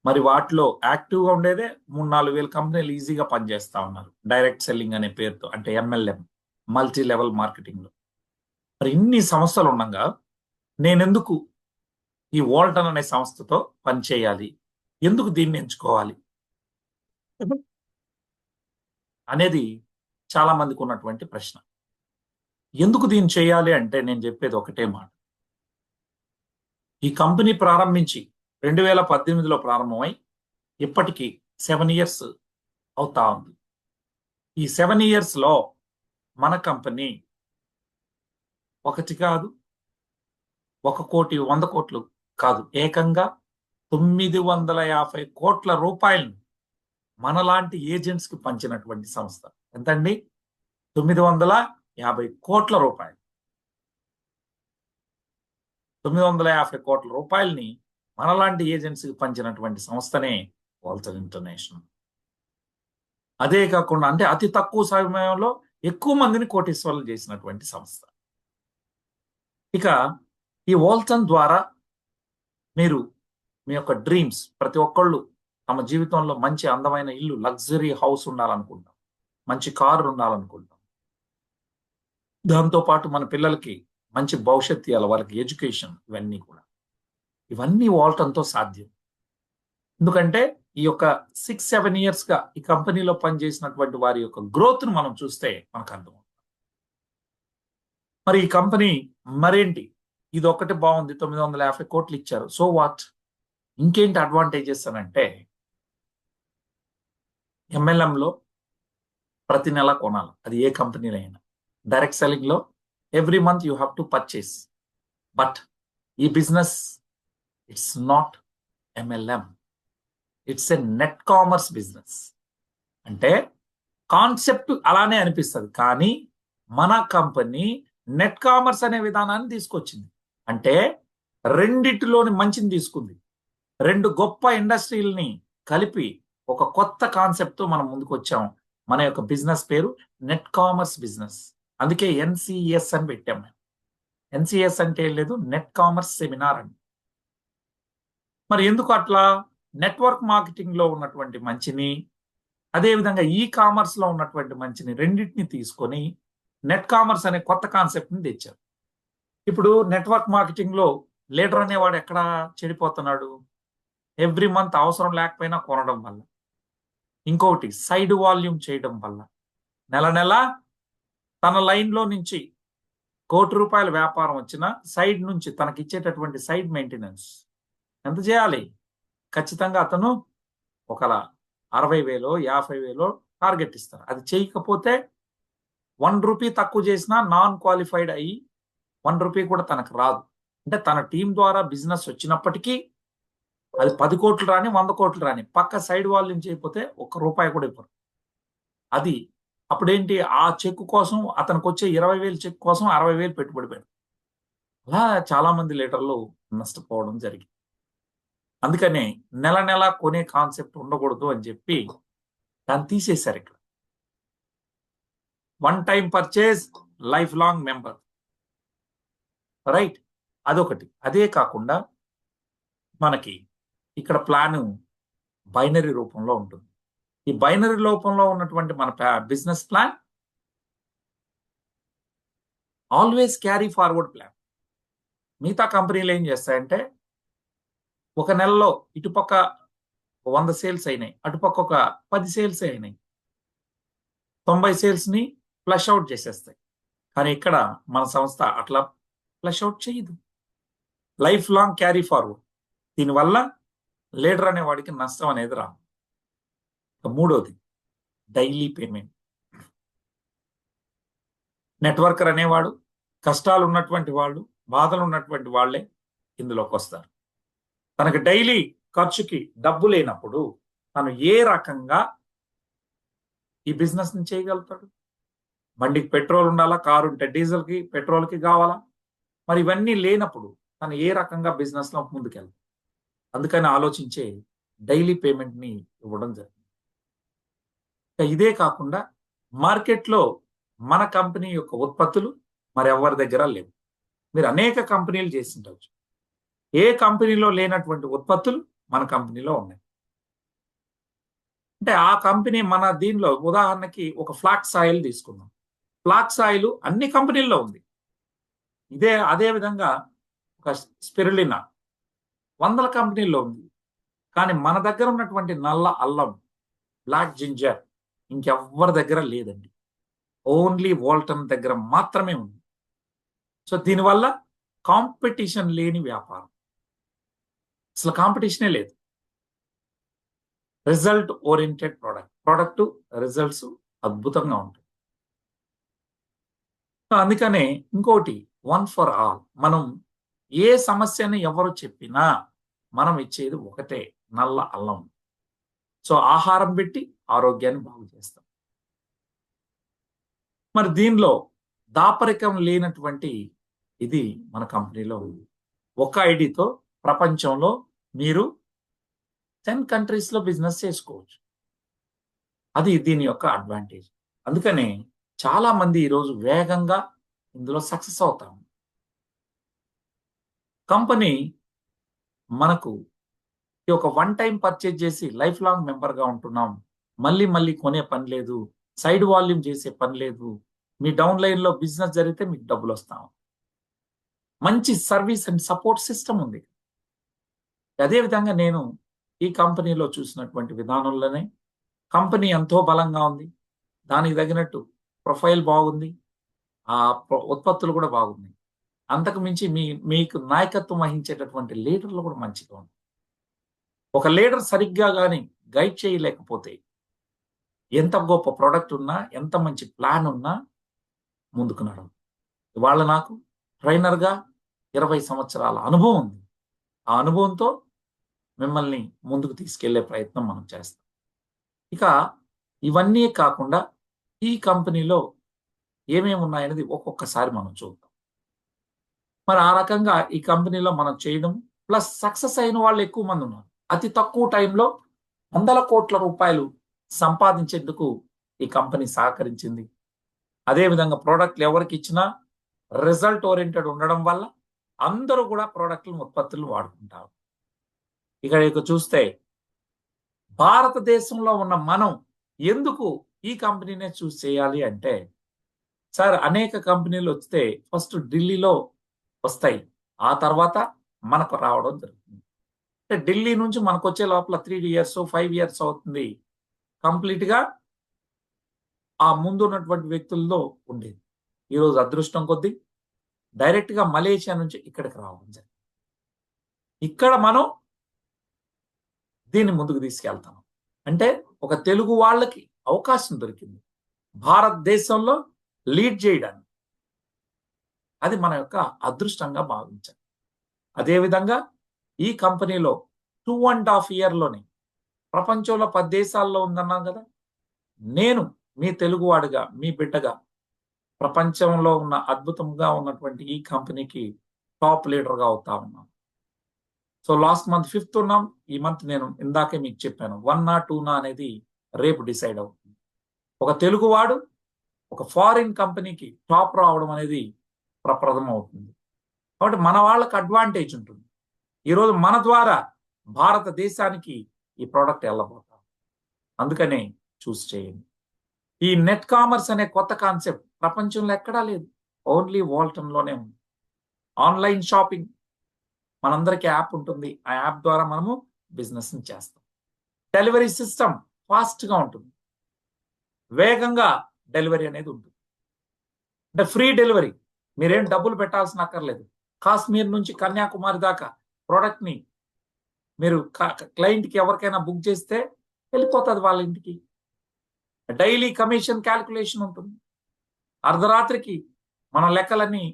మరి వాటిలో యాక్టివ్గా ఉండేదే 3-4 వేల కంపెనీలు ఈజీగా పనిచేస్తా ఉన్నారు డైరెక్ట్ సెల్లింగ్ అనే పేరుతో, అంటే ఎంఎల్ఎం, మల్టీ లెవెల్ మార్కెటింగ్లో. మరి ఇన్ని సంస్థలు ఉండగా నేనెందుకు ఈ వోల్టన్ అనే సంస్థతో పనిచేయాలి, ఎందుకు దీన్ని ఎంచుకోవాలి అనేది చాలా మందికి ఉన్నటువంటి ప్రశ్న. ఎందుకు దీన్ని చేయాలి అంటే నేను చెప్పేది ఒకటే మాట. ఈ కంపెనీ ప్రారంభించి 2018లో ప్రారంభమై ఇప్పటికీ 7 ఇయర్స్ అవుతా ఉంది. ఈ 7 ఇయర్స్లో మన కంపెనీ ఒకటి కాదు, 1 కోటి 100 కోట్లు కాదు, ఏకంగా 950 కోట్ల రూపాయలను మనలాంటి ఏజెంట్స్కి పంచినటువంటి సంస్థ. ఎంతండి? 950 కోట్ల రూపాయలు. 950 కోట్ల రూపాయలని మనలాంటి ఏజెన్సీకి పంచినటువంటి సంస్థనే వోల్టన్ ఇంటర్నేషనల్. అదే కాకుండా అంటే అతి తక్కువ సమయంలో ఎక్కువ మందిని కోటీశ్వరులు చేసినటువంటి సంస్థ. ఇక ఈ వోల్టన్ ద్వారా మీరు మీ యొక్క డ్రీమ్స్, ప్రతి ఒక్కళ్ళు తమ జీవితంలో మంచి అందమైన ఇల్లు, లగ్జరీ హౌస్ ఉండాలనుకుంటాం, మంచి కారు ఉండాలనుకుంటాం. దాంతోపాటు మన పిల్లలకి మంచి భవిష్యత్తు ఇవ్వాలి, వాళ్ళకి ఎడ్యుకేషన్, ఇవన్నీ వోల్టన్తో సాధ్యం. ఎందుకంటే ఈ యొక్క 6-7 ఇయర్స్గా ఈ కంపెనీలో పనిచేసినటువంటి వారి యొక్క గ్రోత్ను మనం చూస్తే మనకు అర్థమవుతుంది. మరి ఈ కంపెనీ మరేంటి, ఇది ఒకటి బాగుంది, 950 కోట్లు ఇచ్చారు, సో వాట్, ఇంకేంటి అడ్వాంటేజెస్ అని అంటే, ఎంఎల్ఎంలో ప్రతి నెల కొనాలి, అది ఏ కంపెనీలో అయినా. డైరెక్ట్ సెల్లింగ్లో every month you have to purchase. But ఈ business it's not MLM, it's a net commerce business. అంటే కాన్సెప్ట్ అలానే అనిపిస్తుంది, కానీ మన కంపెనీ నెట్ కామర్స్ అనే విధానాన్ని తీసుకొచ్చింది. అంటే రెండిటిలోని మంచిని తీసుకుంది, 2 గొప్ప ఇండస్ట్రీలని కలిపి ఒక కొత్త కాన్సెప్ట్తో మనం ముందుకు వచ్చాం. మన యొక్క బిజినెస్ పేరు నెట్ కామర్స్ బిజినెస్. అందుకే ఎన్సిఎస్ అని పెట్టాం మేము. ఎన్సిఎస్ అంటే ఏం లేదు, నెట్ కామర్స్ సెమినార్ అని. మరి ఎందుకు అట్లా? నెట్వర్క్ మార్కెటింగ్లో ఉన్నటువంటి మంచిని, అదేవిధంగా ఈ కామర్స్లో ఉన్నటువంటి మంచిని రెండింటిని తీసుకొని నెట్ కామర్స్ అనే కొత్త కాన్సెప్ట్ని తెచ్చారు. ఇప్పుడు నెట్వర్క్ మార్కెటింగ్లో లీడర్ అనేవాడు ఎక్కడ చెడిపోతున్నాడు? ఎవ్రీ మంత్ అవసరం లేకపోయినా కొనడం వల్ల, ఇంకొకటి సైడ్ వాల్యూమ్ చేయడం వల్ల, నెల నెల తన లైన్లో నుంచి ₹1 కోటి వ్యాపారం వచ్చిన సైడ్ నుంచి తనకి ఇచ్చేటటువంటి సైడ్ మెయింటెనెన్స్ ఎంత చేయాలి? ఖచ్చితంగా అతను ఒక 60,000 50,000 టార్గెట్ ఇస్తారు. అది చేయకపోతే ₹1 తక్కువ చేసినా నాన్ క్వాలిఫైడ్ అయ్యి ₹1 కూడా తనకు రాదు. అంటే తన టీం ద్వారా బిజినెస్ వచ్చినప్పటికీ అది 10 కోట్లు రాని 100 కోట్లు రాని పక్క సైడ్ వాల్యూమ్ చేయకపోతే ₹1 కూడా ఇవ్వరు. అది అప్పుడేంటి, ఆ చెక్ కోసం అతనికి వచ్చే 20,000 చెక్ కోసం 60,000 పెట్టుబడి పెడతారు. అలా చాలా మంది లీడర్లు నష్టపోవడం జరిగింది. అందుకనే నెల నెల కొనే కాన్సెప్ట్ ఉండకూడదు అని చెప్పి దాన్ని తీసేశారు. ఇక్కడ 1 time purchase, life long member, right? అదొకటి. అదే కాకుండా మనకి ఇక్కడ ప్లాను బైనరీ రూపంలో ఉంటుంది. ఈ బైనరీ రూపంలో ఉన్నటువంటి మన business plan always carry forward plan. మిగతా కంపెనీలు ఏం చేస్తాయంటే, ఒక నెలలో ఇటుపక్క 100 సేల్స్ అయినాయి, అటుపక్క ఒక 10 సేల్స్ అయినాయి, 90 సేల్స్ని ఫ్లష్ అవుట్ చేసేస్తాయి. కానీ ఇక్కడ మన సంస్థ అట్లా ఫ్లష్ అవుట్ చేయదు, లైఫ్ లాంగ్ క్యారీ ఫార్వర్డ్. దీనివల్ల లీడర్ అనేవాడికి నష్టం అనేది రాదు. మూడోది డైలీ పేమెంట్. నెట్వర్కర్ అనేవాడు, కష్టాలు ఉన్నటువంటి వాళ్ళు, బాధలు ఉన్నటువంటి వాళ్ళే ఇందులోకి వస్తారు. తనకు డైలీ ఖర్చుకి డబ్బు లేనప్పుడు తను ఏ రకంగా ఈ బిజినెస్ని చేయగలుగుతాడు? బండికి పెట్రోల్ ఉండాలా, కారు ఉంటే డీజిల్కి పెట్రోల్కి కావాలా? మరి ఇవన్నీ లేనప్పుడు తను ఏ రకంగా బిజినెస్లో ముందుకెళ్తాడు? అందుకని ఆలోచించే డైలీ పేమెంట్ని ఇవ్వడం జరిగింది. ఇదే కాకుండా మార్కెట్లో మన కంపెనీ యొక్క ఉత్పత్తులు మరెవరి దగ్గర లేవు. మీరు అనేక కంపెనీలు చేసి ఉండవచ్చు, ఏ కంపెనీలో లేనటువంటి ఉత్పత్తులు మన కంపెనీలో ఉన్నాయి. అంటే ఆ కంపెనీ మన దీనిలో ఉదాహరణకి ఒక ఫ్లాక్స్ ఆయిల్ తీసుకుందాం. ఫ్లాక్స్ ఆయిల్ అన్ని కంపెనీల్లో ఉంది. అదే విధంగా ఒక స్పిరులినా వందల కంపెనీల్లో ఉంది. కానీ మన దగ్గర ఉన్నటువంటి నల్ల అల్లం, బ్లాక్ జింజర్ ఇంకెవ్వరి దగ్గర లేదండి. ఓన్లీ వోల్టన్ దగ్గర మాత్రమే ఉంది. సో దీనివల్ల కాంపిటీషన్ లేని వ్యాపారం. అసలు కాంపిటీషనే లేదు. రిజల్ట్ ఓరియంటెడ్ ప్రోడక్ట్ రిజల్ట్స్ అద్భుతంగా ఉంటాయి. అందుకనే ఇంకోటి, వన్ ఫర్ ఆల్, మనం ఏ సమస్యని ఎవరు చెప్పినా మనం ఇచ్చేది ఒకటే, నల్ల అల్లం. సో ఆహారం పెట్టి ఆరోగ్యాన్ని బాగు చేస్తాం. మరి దీనిలో దాపరికం లేనటువంటి ఇది మన కంపెనీలో ఉంది. ఒక ఐడితో ప్రపంచంలో మీరు 10 కంట్రీస్ లో బిజినెస్ చేసుకోవచ్చు. అది దీని యొక్క అడ్వాంటేజ్. అందుకనే చాలా మంది ఈరోజు వేగంగా ఇందులో సక్సెస్ అవుతాం. కంపెనీ మనకు ఒక వన్ టైం పర్చేజ్ చేసి లైఫ్ లాంగ్ మెంబర్ గా ఉంటున్నాం. మళ్ళీ మళ్ళీ కొనే పని లేదు, సైడ్ వాల్యూమ్ చేసే పని లేదు. మీ డౌన్ లైన్ లో బిజినెస్ జరిగితే మీకు డబ్బులు వస్తాం. మంచి సర్వీస్ అండ్ సపోర్ట్ సిస్టమ్ ఉంది. అదేవిధంగా నేను ఈ కంపెనీలో చూసినటువంటి విధానంలోనే కంపెనీ ఎంతో బలంగా ఉంది. దానికి తగినట్టు ప్రొఫైల్ బాగుంది. ఆ ఉత్పత్తులు కూడా బాగున్నాయి. అంతకు మించి మీకు నాయకత్వం వహించేటటువంటి లీడర్లు కూడా మంచిగా ఉంది. ఒక లీడర్ సరిగ్గా కానీ గైడ్ చేయలేకపోతే ఎంత గొప్ప ప్రోడక్ట్ ఉన్నా, ఎంత మంచి ప్లాన్ ఉన్నా ముందుకు నడవదు. ఇవాళ నాకు ట్రైనర్గా 20 సంవత్సరాల అనుభవం ఉంది. ఆ అనుభవంతో మిమ్మల్ని ముందుకు తీసుకెళ్లే ప్రయత్నం మనం చేస్తాం. ఇక ఇవన్నీ కాకుండా ఈ కంపెనీలో ఏమేమి ఉన్నాయనేది ఒక్కొక్కసారి మనం చూద్దాం. మరి ఆ రకంగా ఈ కంపెనీలో మనం చేయడం ప్లస్ సక్సెస్ అయిన వాళ్ళు ఎక్కువ మంది ఉన్నారు. అతి తక్కువ టైంలో వందల కోట్ల రూపాయలు సంపాదించేందుకు ఈ కంపెనీ సహకరించింది. అదేవిధంగా ప్రోడక్ట్లు ఎవరికి ఇచ్చినా రిజల్ట్ ఓరియంటెడ్ ఉండడం వల్ల అందరూ కూడా ప్రోడక్ట్లను ఉత్పత్తులు వాడుకుంటారు. ఇక చూస్తే భారతదేశంలో ఉన్న మనం ఎందుకు ఈ కంపెనీనే చూస్ చేయాలి అంటే, సార్ అనేక కంపెనీలు వస్తే ఫస్ట్ ఢిల్లీలో వస్తాయి, ఆ తర్వాత మనకు రావడం జరుగుతుంది. అంటే ఢిల్లీ నుంచి మనకు వచ్చే లోపల 3 ఇయర్స్ 5 ఇయర్స్ అవుతుంది. కంప్లీట్ గా ఆ ముందు ఉన్నటువంటి వ్యక్తుల్లో ఉండేది. ఈరోజు అదృష్టం కొద్దీ డైరెక్ట్ గా మలేషియా నుంచి ఇక్కడికి రావడం జరిగింది. ఇక్కడ మనం దీన్ని ముందుకు తీసుకెళ్తాం. అంటే ఒక తెలుగు వాళ్ళకి అవకాశం దొరికింది భారతదేశంలో లీడ్ చేయడానికి. అది మన యొక్క అదృష్టంగా భావించాలి. అదేవిధంగా ఈ కంపెనీలో 2.5 ఇయర్లోనే ప్రపంచంలో 10 దేశాల్లో ఉందన్నాం కదా. నేను మీ తెలుగువాడిగా, మీ బిడ్డగా ప్రపంచంలో ఉన్న అద్భుతంగా ఉన్నటువంటి ఈ కంపెనీకి టాప్ లీడర్గా అవుతా ఉన్నాను. సో లాస్ట్ మంత్ 5th ఉన్నాం. ఈ మంత్ నేను ఇందాకే మీకు చెప్పాను 1 or 2 అనేది రేపు డిసైడ్ అవుతుంది. ఒక తెలుగువాడు ఒక ఫారిన్ కంపెనీకి టాప్ రావడం అనేది ప్రప్రథమం అవుతుంది. కాబట్టి మన వాళ్ళకి అడ్వాంటేజ్ ఉంటుంది. ఈరోజు మన ద్వారా భారతదేశానికి ఈ ప్రోడక్ట్ వెళ్ళబోతాం. అందుకనే చూస్ చేయండి. ఈ నెట్ కామర్స్ అనే కొత్త కాన్సెప్ట్ ప్రపంచంలో ఎక్కడా లేదు, ఓన్లీ వాల్టన్లోనే ఉంది. ఆన్లైన్ షాపింగ్ మనందరికీ యాప్ ఉంటుంది. ఆ యాప్ ద్వారా మనము బిజినెస్ చేస్తాం. డెలివరీ సిస్టమ్ ఫాస్ట్గా ఉంటుంది, వేగంగా డెలివరీ అనేది ఉంటుంది. అంటే ఫ్రీ డెలివరీ, మీరేం డబ్బులు పెట్టాల్సిన అక్కర్లేదు. కాశ్మీర్ నుంచి కన్యాకుమారి దాకా ప్రోడక్ట్ని మీరు క్లయింట్కి ఎవరికైనా బుక్ చేస్తే వెళ్ళిపోతుంది వాళ్ళ ఇంటికి. డైలీ కమిషన్ క్యాల్కులేషన్ ఉంటుంది. అర్ధరాత్రికి మన లెక్కలన్నీ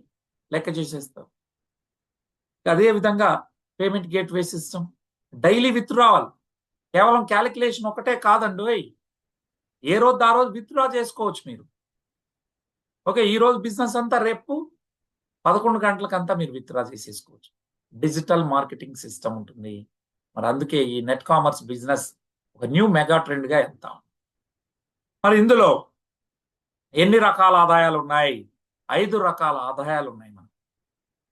లెక్క చేసేస్తాం. అదేవిధంగా payment gateway system, daily withdrawal, కేవలం క్యాలిక్యులేషన్ ఒకటే కాదండి. ఏ రోజు ఆ రోజు విత్డ్రా చేసుకోవచ్చు మీరు. ఓకే, ఈ రోజు బిజినెస్ అంతా రేపు 11 గంటలకంతా మీరు విత్డ్రా చేసేసుకోవచ్చు. డిజిటల్ మార్కెటింగ్ సిస్టమ్ ఉంటుంది. మరి అందుకే ఈ నెట్ కామర్స్ బిజినెస్ ఒక న్యూ మెగా ట్రెండ్ గా వెళ్తాం. మరి ఇందులో ఎన్ని రకాల ఆదాయాలు ఉన్నాయి? 5 రకాల ఆదాయాలు ఉన్నాయి. మనం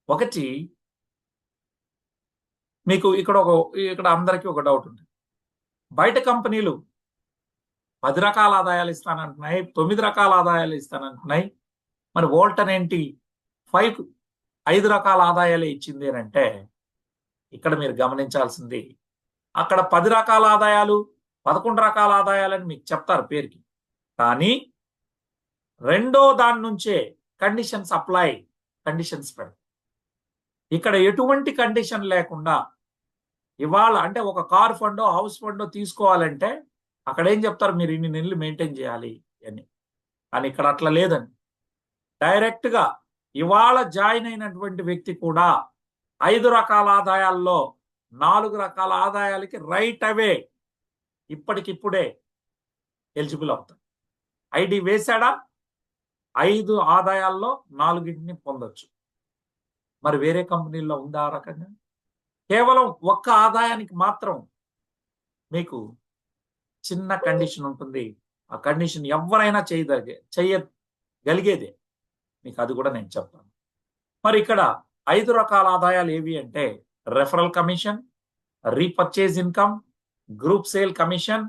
ఒకటి, మీకు ఇక్కడ అందరికీ ఒక డౌట్ ఉంటుంది. బయట కంపెనీలు 10 రకాల ఆదాయాలు ఇస్తానంటున్నాయి, 9 రకాల ఆదాయాలు ఇస్తానంటున్నాయి. మరి వోల్టన్ ఏంటి 5 రకాల ఆదాయాలే ఇచ్చింది అని అంటే ఇక్కడ మీరు గమనించాల్సింది, అక్కడ 10 రకాల ఆదాయాలు 11 రకాల ఆదాయాలని మీకు చెప్తారు పేరుకి, కానీ రెండో దాని నుంచే కండిషన్స్ పెడతారు. ఇక్కడ ఎటువంటి కండిషన్ లేకుండా ఇవాళ అంటే ఒక కార్ ఫండో హౌస్ ఫండో తీసుకోవాలంటే అక్కడ ఏం చెప్తారు, మీరు ఇన్ని నెలలు మెయింటైన్ చేయాలి అని. కానీ ఇక్కడ అట్లా లేదండి. డైరెక్ట్ గా ఇవాళ జాయిన్ అయినటువంటి వ్యక్తి కూడా 5 రకాల ఆదాయాల్లో 4 రకాల ఆదాయాలకి రైట్ అవే ఇప్పటికిప్పుడే ఎలిజిబుల్ అవుతాడు. ఐడి వేశాడా 5 ఆదాయాల్లో 4ని పొందొచ్చు. మరి వేరే కంపెనీల్లో ఉందా ఆ రకంగా? కేవలం ఒక్క ఆదాయానికి మాత్రం మీకు చిన్న కండిషన్ ఉంటుంది. ఆ కండిషన్ ఎవరైనా చేయగలిగేదే. మీకు అది కూడా నేను చెప్తాను. మరి ఇక్కడ 5 రకాల ఆదాయాలు ఏవి అంటే referral commission, repurchase income, group sale commission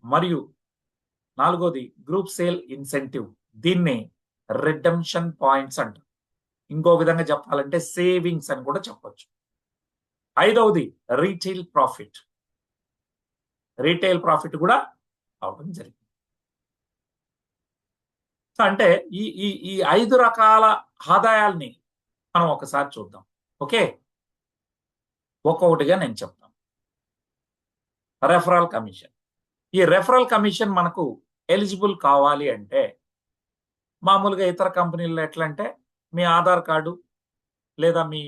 మరియు 4వది గ్రూప్ సేల్ ఇన్సెంటివ్. దీన్ని రిడెంప్షన్ పాయింట్స్ అంటారు. ఇంకో విధంగా చెప్పాలంటే సేవింగ్స్ అని కూడా చెప్పొచ్చు. 5వది రీటైల్ ప్రాఫిట్. రీటైల్ ప్రాఫిట్ కూడా అవడం జరిగింది. అంటే ఈ 5 రకాల ఆదాయాల్ని మనం ఒకసారి చూద్దాం. ఓకే, ఒక్కొక్కటిగా నేను చెప్తాను. Referral commission. ఈ రెఫరల్ కమిషన్ మనకు ఎలిజిబుల్ కావాలి అంటే మామూలుగా ఇతర కంపెనీల్లో ఎట్లా అంటే మీ ఆధార్ కార్డు లేదా మీ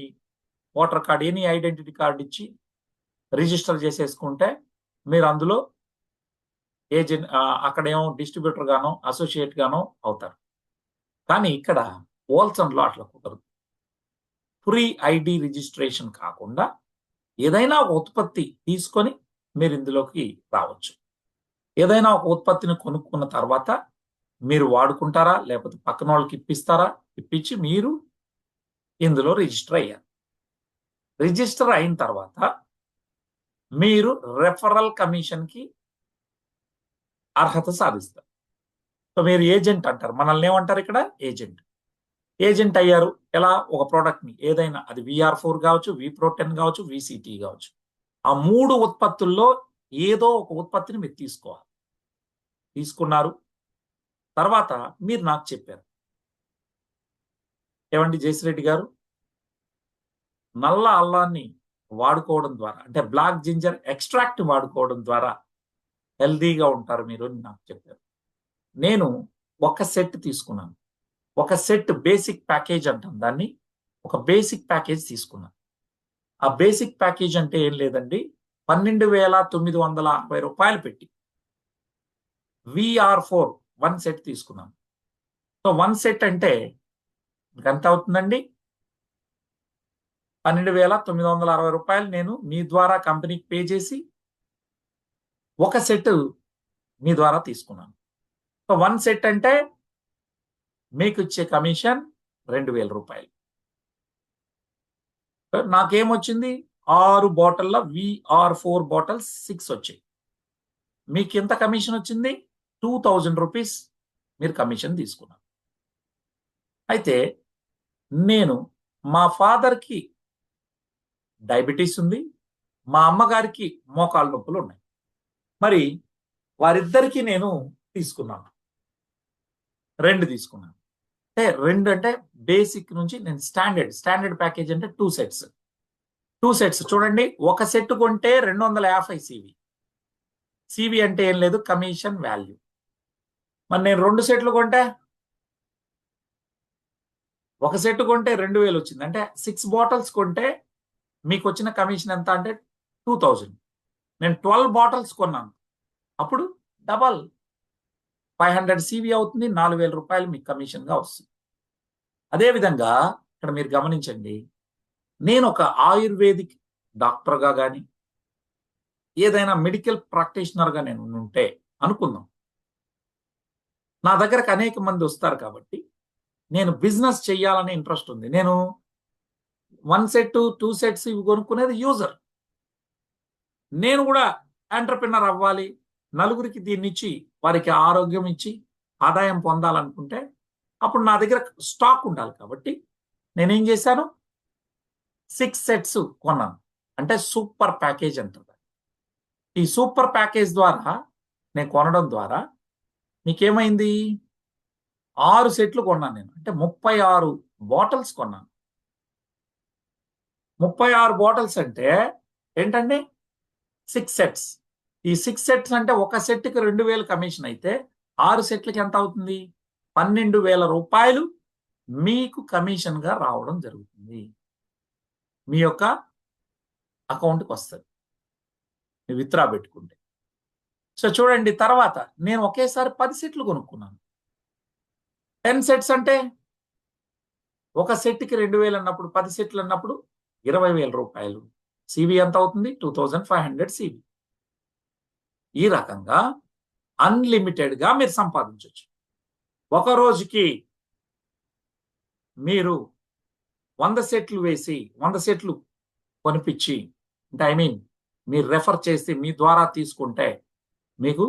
voter card any identity card ఇచ్చి రిజిస్టర్ చేసేసుకుంటే మీరు అందులో ఏజెంట్ అక్కడేమో డిస్ట్రిబ్యూటర్ గానో అసోసియేట్ గానో అవుతారు. కానీ ఇక్కడ హోల్సేల్లో అట్లా కుదరదు. ఫ్రీ ఐడి రిజిస్ట్రేషన్ కాకుండా ఏదైనా ఒక ఉత్పత్తి తీసుకొని మీరు ఇందులోకి రావచ్చు. ఏదైనా ఒక ఉత్పత్తిని కొనుక్కున్న తర్వాత మీరు వాడుకుంటారా లేకపోతే పక్కన వాళ్ళకి ఇప్పిస్తారా, ఇప్పించి మీరు ఇందులో రిజిస్టర్ అయ్యారు. రిజిస్టర్ అయిన తర్వాత మీరు రెఫరల్ కమిషన్కి అర్హత సాధిస్తారు. సో మీరు ఏజెంట్ అంటారు. మనల్ని ఏమంటారు ఇక్కడ? ఏజెంట్. ఏజెంట్ అయ్యారు ఎలా? ఒక ప్రోడక్ట్ని ఏదైనా అది VR4 కావచ్చు, V-Pro10 కావచ్చు, VCT కావచ్చు. ఆ 3 ఉత్పత్తుల్లో ఏదో ఒక ఉత్పత్తిని మీరు తీసుకోవాలి. తీసుకున్నారు తర్వాత మీరు నాకు చెప్పారు, ఏమండి జయశ్రెడ్డి గారు, నల్ల అల్లాన్ని వాడుకోవడం ద్వారా అంటే బ్లాక్ జింజర్ ఎక్స్ట్రాక్ట్ వాడుకోవడం ద్వారా హెల్దీగా ఉంటారు మీరు అని నాకు చెప్పారు. నేను ఒక సెట్ తీసుకున్నాను. ఒక సెట్ బేసిక్ ప్యాకేజ్ అంటాం దాన్ని. ఒక బేసిక్ ప్యాకేజ్ తీసుకున్నాను. ఆ బేసిక్ ప్యాకేజ్ అంటే ఏం లేదండి, 12,960 రూపాయలు పెట్టి VR4 1 సెట్ తీసుకున్నాను. సో 1 సెట్ అంటే ఎంత అవుతుందండి? 12,960 రూపాయలు నేను మీ ద్వారా కంపెనీకి పే చేసి ఒక సెట్ మీ ద్వారా తీసుకున్నాను. సో 1 సెట్ అంటే మీకు ఇచ్చే కమిషన్ 2,000 రూపాయలు. నాకేమొచ్చింది? 6 బాటిల్ల VR4 బాటిల్స్ 6 వచ్చాయి. మీకు ఎంత కమిషన్ వచ్చింది? 2,000 రూపీస్ మీరు కమిషన్ తీసుకున్నారు. అయితే నేను మా ఫాదర్కి డయాబెటీస్ ఉంది, మా అమ్మగారికి మోకాళ్ళ నొప్పులు ఉన్నాయి. మరి వారిద్దరికీ నేను తీసుకున్నాను, 2 తీసుకున్నాను. అంటే 2 అంటే బేసిక్ నుంచి నేను స్టాండర్డ్ ప్యాకేజ్ అంటే 2 సెట్స్ చూడండి. ఒక సెట్ కొంటే 250 సివి అంటే ఏం లేదు, కమిషన్ వాల్యూ. మరి నేను 2 సెట్లు కొంటే ఒక సెట్ కొంటే 2,000 వచ్చింది. అంటే 6 బాటిల్స్ కొంటే మీకు వచ్చిన కమిషన్ ఎంత అంటే 2,000. నేను 12 బాటిల్స్ కొన్నాను, అప్పుడు డబల్ 500 సివి అవుతుంది, 4,000 రూపాయలు మీకు కమిషన్గా వస్తుంది. అదేవిధంగా ఇక్కడ మీరు గమనించండి, నేను ఒక ఆయుర్వేదిక్ డాక్టర్గా కానీ ఏదైనా మెడికల్ ప్రాక్టీషనర్గా నేను ఉంటే అనుకుందాం, నా దగ్గరకు అనేక మంది వస్తారు కాబట్టి నేను బిజినెస్ చేయాలనే ఇంట్రెస్ట్ ఉంది. నేను 1 సెట్ 2 సెట్స్ ఇవి కొనుక్కునేది యూజర్. నేను కూడా ఎంటర్‌ప్రెన్యూర్ అవ్వాలి, నలుగురికి దీన్ని ఇచ్చి వారికి ఆరోగ్యం ఇచ్చి ఆదాయం పొందాలనుకుంటే అప్పుడు నా దగ్గర స్టాక్ ఉండాలి. కాబట్టి నేనేం చేశాను, 6 సెట్స్ కొన్నాను. అంటే సూపర్ ప్యాకేజ్ అంటారు. ఈ సూపర్ ప్యాకేజ్ ద్వారా నేను కొనడం ద్వారా మీకేమైంది, 6 సెట్లు కొన్నాను నేను. అంటే 36 బాటిల్స్ కొన్నాను. 36 బాటిల్స్ అంటే ఏంటండి, 6 సెట్స్. ఈ 6 సెట్స్ అంటే ఒక సెట్కి 2000 కమిషన్ అయితే 6 సెట్లకి ఎంత అవుతుంది, 12,000 రూపాయలు మీకు కమిషన్ గా రావడం జరుగుతుంది. మీ యొక్క అకౌంట్కి వస్తుంది విత్డ్రా పెట్టుకుంటే. సో చూడండి, తర్వాత నేను ఒకేసారి 10 సెట్లు కొనుక్కున్నాను. 10 సెట్స్ అంటే ఒక సెట్కి 2000 అన్నప్పుడు 10 సెట్లు అన్నప్పుడు 20,000 రూపాయలు. సివి ఎంత అవుతుంది, 2500 సివి. ఈ రకంగా అన్లిమిటెడ్ గా మీరు సంపాదించవచ్చు. ఒక రోజుకి మీరు 100 సెట్లు వేసి 100 సెట్లు కొనిపించి, అంటే మీరు రెఫర్ చేసి మీ ద్వారా తీసుకుంటే మీకు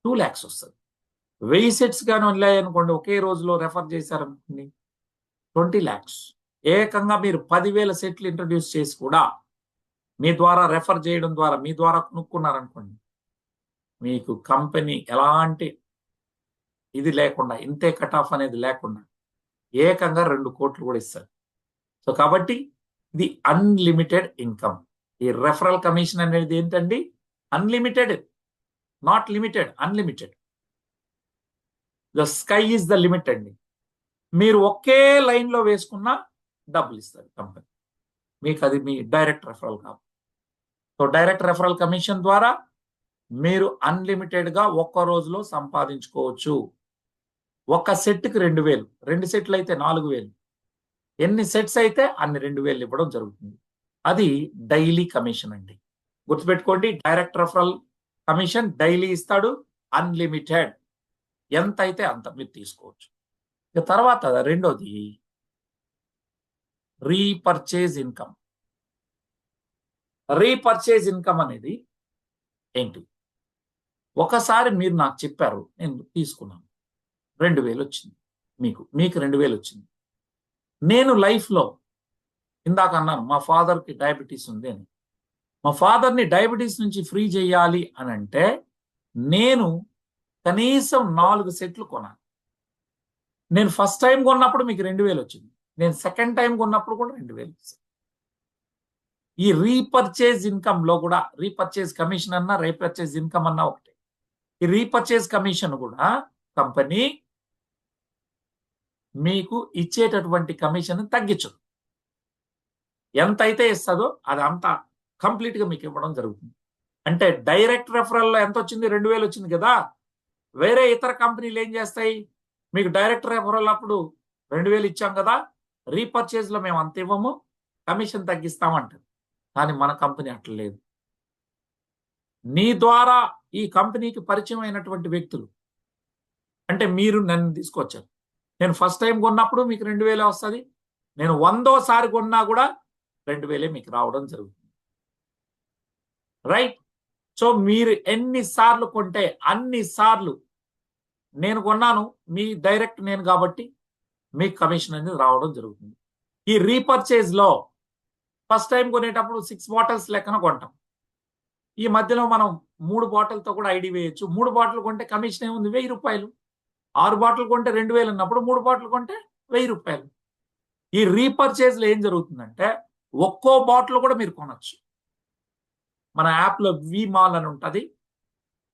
2 lakhs వస్తుంది. 1000 సెట్స్ కానీ వెళ్ళాయనుకోండి, ఒకే రోజులో రెఫర్ చేశారనుకోండి 20 lakhs. ఏకంగా మీరు 10,000 సెట్లు ఇంట్రడ్యూస్ చేసి కూడా మీ ద్వారా రెఫర్ చేయడం ద్వారా మీ ద్వారా కొనుక్కున్నారనుకోండి, మీకు కంపెనీ ఎలాంటి ఇది లేకుండా, ఇంతే కట్ ఆఫ్ అనేది లేకుండా ఏకంగా 2 కోట్లు కూడా ఇస్తారు. సో కాబట్టి ఇది అన్లిమిటెడ్ ఇన్కమ్. ఈ రెఫరల్ కమిషన్ అనేది ఏంటండి, unlimited, not limited, unlimited. The sky is the limit అండి. మీరు ఒకే లైన్ లో వేసుకున్నా డబ్బులు ఇస్తారు కంపెనీ మీకు. అది మీ డైరెక్ట్ రెఫరల్ కాదు. సో డైరెక్ట్ రెఫరల్ కమిషన్ ద్వారా మీరు అన్లిమిటెడ్ గా ఒక్క రోజులో సంపాదించుకోవచ్చు. ఒక సెట్కి 2000, 2 సెట్లు అయితే 4000, ఎన్ని సెట్స్ అయితే అన్ని 2000 ఇవ్వడం జరుగుతుంది. అది డైలీ కమిషన్ అండి. గుర్తుపెట్టుకోండి, డైరెక్ట్ రెఫరల్ కమిషన్ డైలీ ఇస్తాడు, అన్లిమిటెడ్. ఎంత అయితే అంత మీరు తీసుకోవచ్చు. ఇక తర్వాత రెండోది రీపర్చేజ్ ఇన్కమ్. రీపర్చేజ్ ఇన్కమ్ అనేది ఏంటి, ఒకసారి మీరు నాకు చెప్పారు, నేను తీసుకున్నాను, 2000 వచ్చింది, మీకు 2000 వచ్చింది. నేను లైఫ్లో ఇందాక అన్నాను మా ఫాదర్కి డయాబెటీస్ ఉంది అని. మా ఫాదర్ని డయాబెటీస్ నుంచి ఫ్రీ చేయాలి అని అంటే నేను కనీసం 4 సెట్లు కొనాలి. నేను ఫస్ట్ టైం కొన్నప్పుడు మీకు 2000 వచ్చింది, నేను సెకండ్ టైం కొన్నప్పుడు కూడా 2000 వచ్చింది. ఈ రీపర్చేజ్ ఇన్కమ్ లో కూడా, రీపర్చేజ్ కమిషన్ అన్నా రీపర్చేజ్ ఇన్కమ్ అన్నా ఒకటి. ఈ రీపర్చేజ్ కమిషన్ కూడా కంపెనీ మీకు ఇచ్చేటటువంటి కమిషన్ తగ్గించదు. ఎంత అయితే ఇస్తుందో అది అంతా కంప్లీట్ గా మీకు ఇవ్వడం జరుగుతుంది. అంటే డైరెక్ట్ రెఫరల్ లో ఎంత వచ్చింది, 2000 వచ్చింది కదా. వేరే ఇతర కంపెనీలు ఏం చేస్తాయి, మీకు డైరెక్ట్ రెఫరల్ అప్పుడు 2000 ఇచ్చాం కదా, రీపర్చేజ్ లో మేము అంత ఇవ్వము, కమిషన్ తగ్గిస్తామంటారు. కానీ మన కంపెనీ అట్లా లేదు. నీ ద్వారా ఈ కంపెనీకి పరిచయం అయినటువంటి వ్యక్తులు, అంటే మీరు నన్ను తీసుకొచ్చారు, నేను ఫస్ట్ టైం కొన్నప్పుడు మీకు 2000 వస్తుంది, నేను 100వ కొన్నా కూడా 2000 మీకు రావడం జరుగుతుంది. రైట్. సో మీరు ఎన్నిసార్లు కొంటే అన్ని సార్లు నేను కొన్నాను, మీ డైరెక్ట్ నేను కాబట్టి మీకు కమిషన్ అనేది రావడం జరుగుతుంది. ఈ రీపర్చేజ్ లో ఫస్ట్ టైం కొనేటప్పుడు 6 బాటిల్స్ లెక్కన కొంటాం. ఈ మధ్యలో మనం 3 బాటిల్తో కూడా ఐడి వేయచ్చు. 3 బాటిల్ కొంటే కమిషన్ ఏముంది, 1000 రూపాయలు. 6 బాటిల్ కొంటే 2000 అన్నప్పుడు 3 బాటిల్ కొంటే 1000 రూపాయలు. ఈ రీపర్చేజ్ లో ఏం జరుగుతుందంటే ఒక్కో బాటిల్ కూడా మీరు కొనొచ్చు. మన యాప్ లో వి మాల్ అని ఉంటుంది.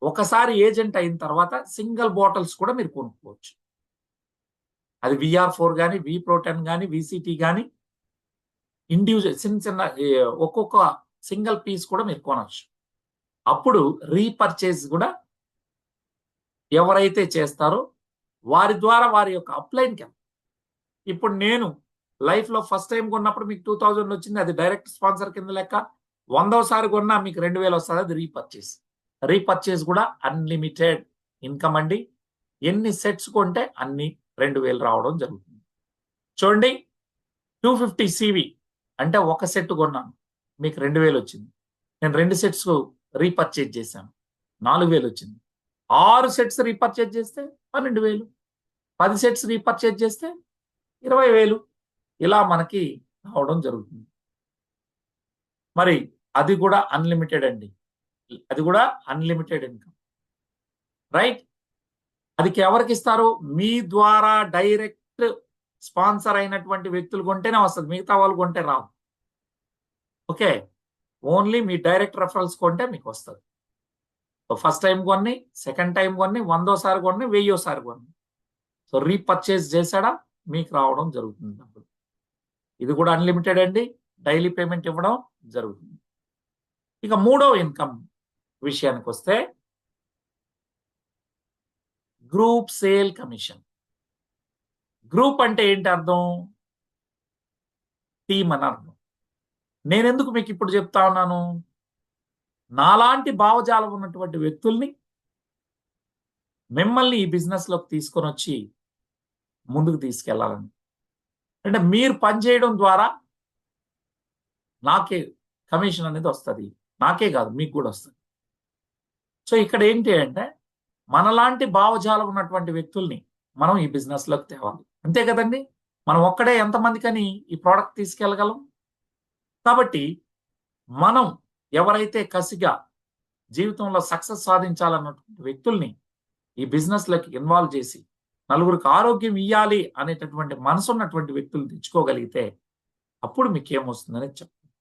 ఒకసారి ఏజెంట్ అయిన తర్వాత సింగిల్ బాటిల్స్ కూడా మీరు కొనుక్కోవచ్చు. అది VR4 కానీ, V-Pro10 కానీ, VCT కానీ, ఇండివిజువల్ చిన్న ఒక్కొక్క సింగిల్ పీస్ కూడా మీరు కొనవచ్చు. అప్పుడు రీపర్చేజ్ కూడా ఎవరైతే చేస్తారో వారి ద్వారా వారి యొక్క అప్లైన్కి వెళ్తారు. ఇప్పుడు నేను లైఫ్ లో ఫస్ట్ టైం కొన్నప్పుడు మీకు 2000 వచ్చింది, అది డైరెక్ట్ స్పాన్సర్ కింద లెక్క. 100వ కొన్నా మీకు 2000 వస్తుంది, అది రీపర్చేజ్. రీపర్చేజ్ కూడా అన్లిమిటెడ్ ఇన్కమ్ అండి. ఎన్ని సెట్స్ కొంటే అన్ని 2000 రావడం జరుగుతుంది. చూడండి, 250 సివి అంటే ఒక సెట్ కొన్నాను, మీకు 2000 వచ్చింది. నేను 2 సెట్స్ రీపర్చేజ్ చేశాను, 4000 వచ్చింది. 6 సెట్స్ రీపర్చేజ్ చేస్తే 12,000, 10 సెట్స్ రీపర్చేజ్ చేస్తే 20,000 ఇలా మనకి రావడం జరుగుతుంది. మరి అది కూడా అన్లిమిటెడ్ అండి. అది కూడా అన్లిమిటెడ్ ఇన్కమ్, రైట్? అది ఎవరికి ఇస్తారు? మీ ద్వారా డైరెక్ట్ స్పాన్సర్ అయినటువంటి వ్యక్తులు కొంటేనే వస్తుంది, మిగతా వాళ్ళు కొంటే రావు. ఓకే, ఓన్లీ మీ డైరెక్ట్ రెఫరల్స్ కొంటే మీకు వస్తుంది. ఫస్ట్ టైం కొన్ని, సెకండ్ టైం కొన్ని, 100సారి కొన్ని, 1000సారి కొన్ని. సో రీపర్చేజ్ చేశాడా మీకు రావడం జరుగుతుంది డబ్బులు. ఇది కూడా అన్లిమిటెడ్ అండి, డైలీ పేమెంట్ ఇవ్వడం జరుగుతుంది. ఇక మూడో ఇన్కమ్ విషయానికి వస్తే గ్రూప్ సేల్ కమిషన్. గ్రూప్ అంటే ఏంటి అర్థం? టీమ్ అని అర్థం. నేనెందుకు మీకు ఇప్పుడు చెప్తా ఉన్నాను? నాలాంటి భావజాలం ఉన్నటువంటి వ్యక్తుల్ని మిమ్మల్ని ఈ బిజినెస్ లోకి తీసుకొని వచ్చి ముందుకు తీసుకెళ్లాలని. అంటే మీరు పనిచేయడం ద్వారా నాకే కమిషన్ అనేది వస్తుంది, నాకే కాదు మీకు కూడా వస్తుంది. సో ఇక్కడ ఏంటి అంటే మనలాంటి భావజాలం ఉన్నటువంటి వ్యక్తుల్ని మనం ఈ బిజినెస్ లోకి తేవాలి, అంతే కదండి. మనం ఒక్కడే ఎంతమందికని ఈ ప్రోడక్ట్ తీసుకెళ్ళగలం? కాబట్టి మనం ఎవరైతే కసిగా జీవితంలో సక్సెస్ సాధించాలన్నటువంటి వ్యక్తుల్ని ఈ బిజినెస్ లోకి ఇన్వాల్వ్ చేసి నలుగురికి ఆరోగ్యం ఇవ్వాలి అనేటటువంటి మనసు ఉన్నటువంటి వ్యక్తులు తెచ్చుకోగలిగితే అప్పుడు మీకు ఏమొస్తుందని చెప్తాను.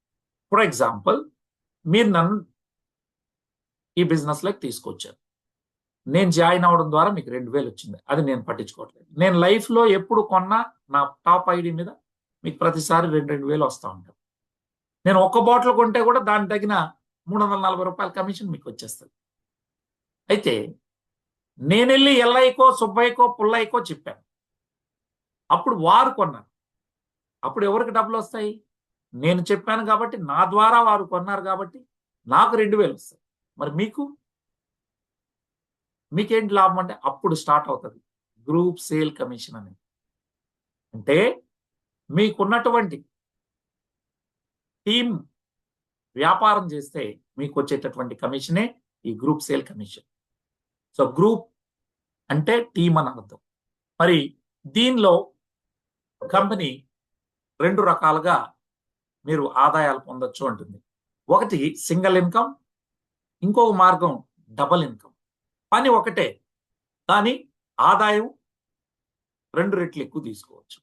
ఫర్ ఎగ్జాంపుల్, మీరు నన్ను ఈ బిజినెస్ లోకి తీసుకొచ్చారు, నేను జాయిన్ అవడం ద్వారా మీకు 2,000 వచ్చింది, అది నేను పట్టించుకోవట్లేదు. నేను లైఫ్ లో ఎప్పుడు కొన్నా నా టాప్ ఐడి మీద మీకు ప్రతిసారి 2,000 వస్తూ ఉంటాయి. నేను ఒక్క బాటిల్ కొంటే కూడా దానికి తగిన 340 రూపాయల కమిషన్ మీకు వచ్చేస్తుంది. అయితే నేను వెళ్ళి ఎల్లయ్యకో, సుబ్బయ్యకో, పుల్లయ్యకో చెప్పాను, అప్పుడు వారు కొన్నారు, అప్పుడు ఎవరికి డబ్బులు వస్తాయి? నేను చెప్పాను కాబట్టి, నా ద్వారా వారు కొన్నారు కాబట్టి నాకు 2,000 వస్తాయి. మరి మీకేంటి లాభం అంటే అప్పుడు స్టార్ట్ అవుతుంది గ్రూప్ సేల్ కమిషన్ అనేది. అంటే మీకున్నటువంటి టీం వ్యాపారం చేస్తే మీకు వచ్చేటటువంటి కమిషనే ఈ group sale commission. So group అంటే టీం అని అర్థం. మరి దీనిలో కంపెనీ 2 రకాలుగా మీరు ఆదాయాలు పొందొచ్చు అంటుంది. ఒకటి సింగిల్ ఇన్కమ్, ఇంకొక మార్గం డబుల్ ఇన్కమ్. పని ఒకటే కానీ ఆదాయం 2 రెట్లు ఎక్కువ తీసుకోవచ్చు.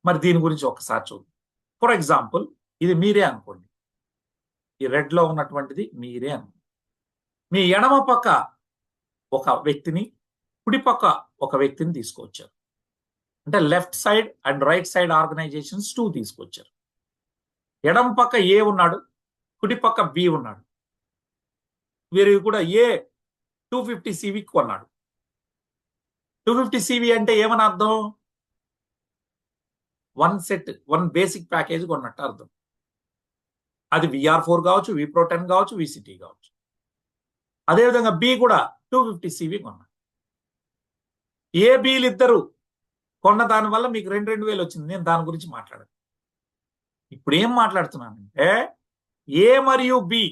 మరి దీని గురించి ఒకసారి చూద్దాం. ఫర్ ఎగ్జాంపుల్, ఇది మీరే అనుకోండి, ఈ రెడ్ లో ఉన్నటువంటిది మీరే అనుకోండి. మీ ఎడమ పక్క ఒక వ్యక్తిని, కుడి పక్క ఒక వ్యక్తిని తీసుకొచ్చారు. అంటే left side and right side organisations 2 తీసుకొచ్చారు. ఎడమ పక్క ఏ ఉన్నాడు, కుడి పక్క బి ఉన్నాడు. వీరు కూడా ఏ 250 CV కొన్నాడు. 250 CV అంటే ఏమని అర్థం? 1 సెట్, 1 బేసిక్ ప్యాకేజ్ కొన్నట్టు అర్థం. అది VR4 కావచ్చు, Wipro10 కావచ్చు, VCT కావచ్చు. అదేవిధంగా బి కూడా 250 CV కొన్నాడు. ఏ బీలు ఇద్దరు కొన్న దాని వల్ల మీకు 2,000 వచ్చింది. నేను దాని గురించి మాట్లాడాను. ఇప్పుడు ఏం మాట్లాడుతున్నానంటే ఏ మరియు బి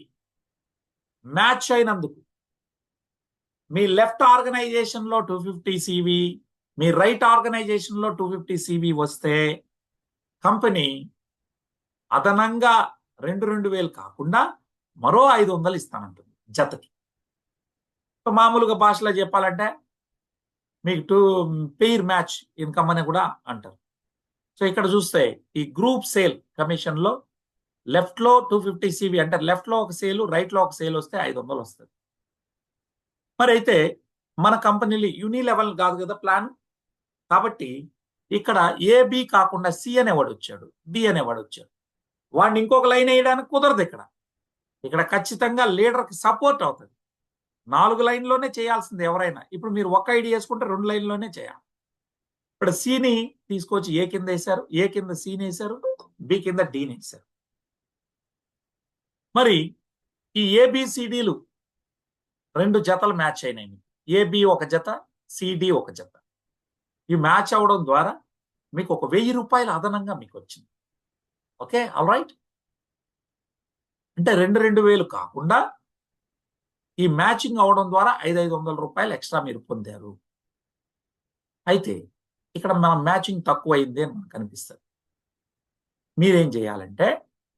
మ్యాచ్ అయినందుకు మీ లెఫ్ట్ ఆర్గనైజేషన్ లో 250 CV, మీ రైట్ ఆర్గనైజేషన్ లో 250 CV వస్తే కంపెనీ అదనంగా 2,000 కాకుండా మరో 500 ఇస్తానంటుంది జతకి. మామూలుగా భాషలో చెప్పాలంటే మీకు పెయిర్ మ్యాచ్ ఇన్కమ్ అని కూడా అంటారు. సో ఇక్కడ చూస్తే ఈ గ్రూప్ సేల్ కమిషన్ లో లెఫ్ట్ లో 250 CV అంటే లెఫ్ట్ లో ఒక సేల్, రైట్ లో ఒక సేల్ వస్తే 500 వస్తుంది. మరి అయితే మన కంపెనీలు యూనిలెవెల్ కాదు కదా ప్లాన్, కాబట్టి ఇక్కడ ఏబి కాకుండా సి అనేవాడు వచ్చాడు, డి అనేవాడు వచ్చాడు. వాడిని ఇంకొక లైన్ వేయడానికి కుదరదు. ఇక్కడ ఖచ్చితంగా లీడర్కి సపోర్ట్ అవుతుంది. 4 లైన్లోనే చేయాల్సింది ఎవరైనా. ఇప్పుడు మీరు ఒక ఐడి వేసుకుంటే 2 లైన్లోనే చేయాలి. ఇప్పుడు సిని తీసుకొచ్చి ఏ కింద వేశారు, ఏ కింద సిని వేశారు, బి కింద డిని వేశారు. మరి ఈ ఏబిసిడీలు 2 జతలు మ్యాచ్ అయినాయి. ఏబి ఒక జత, సిడి ఒక జత. ఈ మ్యాచ్ అవడం ద్వారా మీకు ఒక 1,000 రూపాయలు అదనంగా మీకు వచ్చింది. Okay, all right. అంటే 2,000 కాకుండా ఈ మ్యాచింగ్ అవడం ద్వారా 500 రూపాయలు ఎక్స్ట్రా మీరు పొందారు. అయితే ఇక్కడ మన మ్యాచింగ్ తక్కువ అయింది అని మనకు అనిపిస్తుంది. మీరేం చేయాలంటే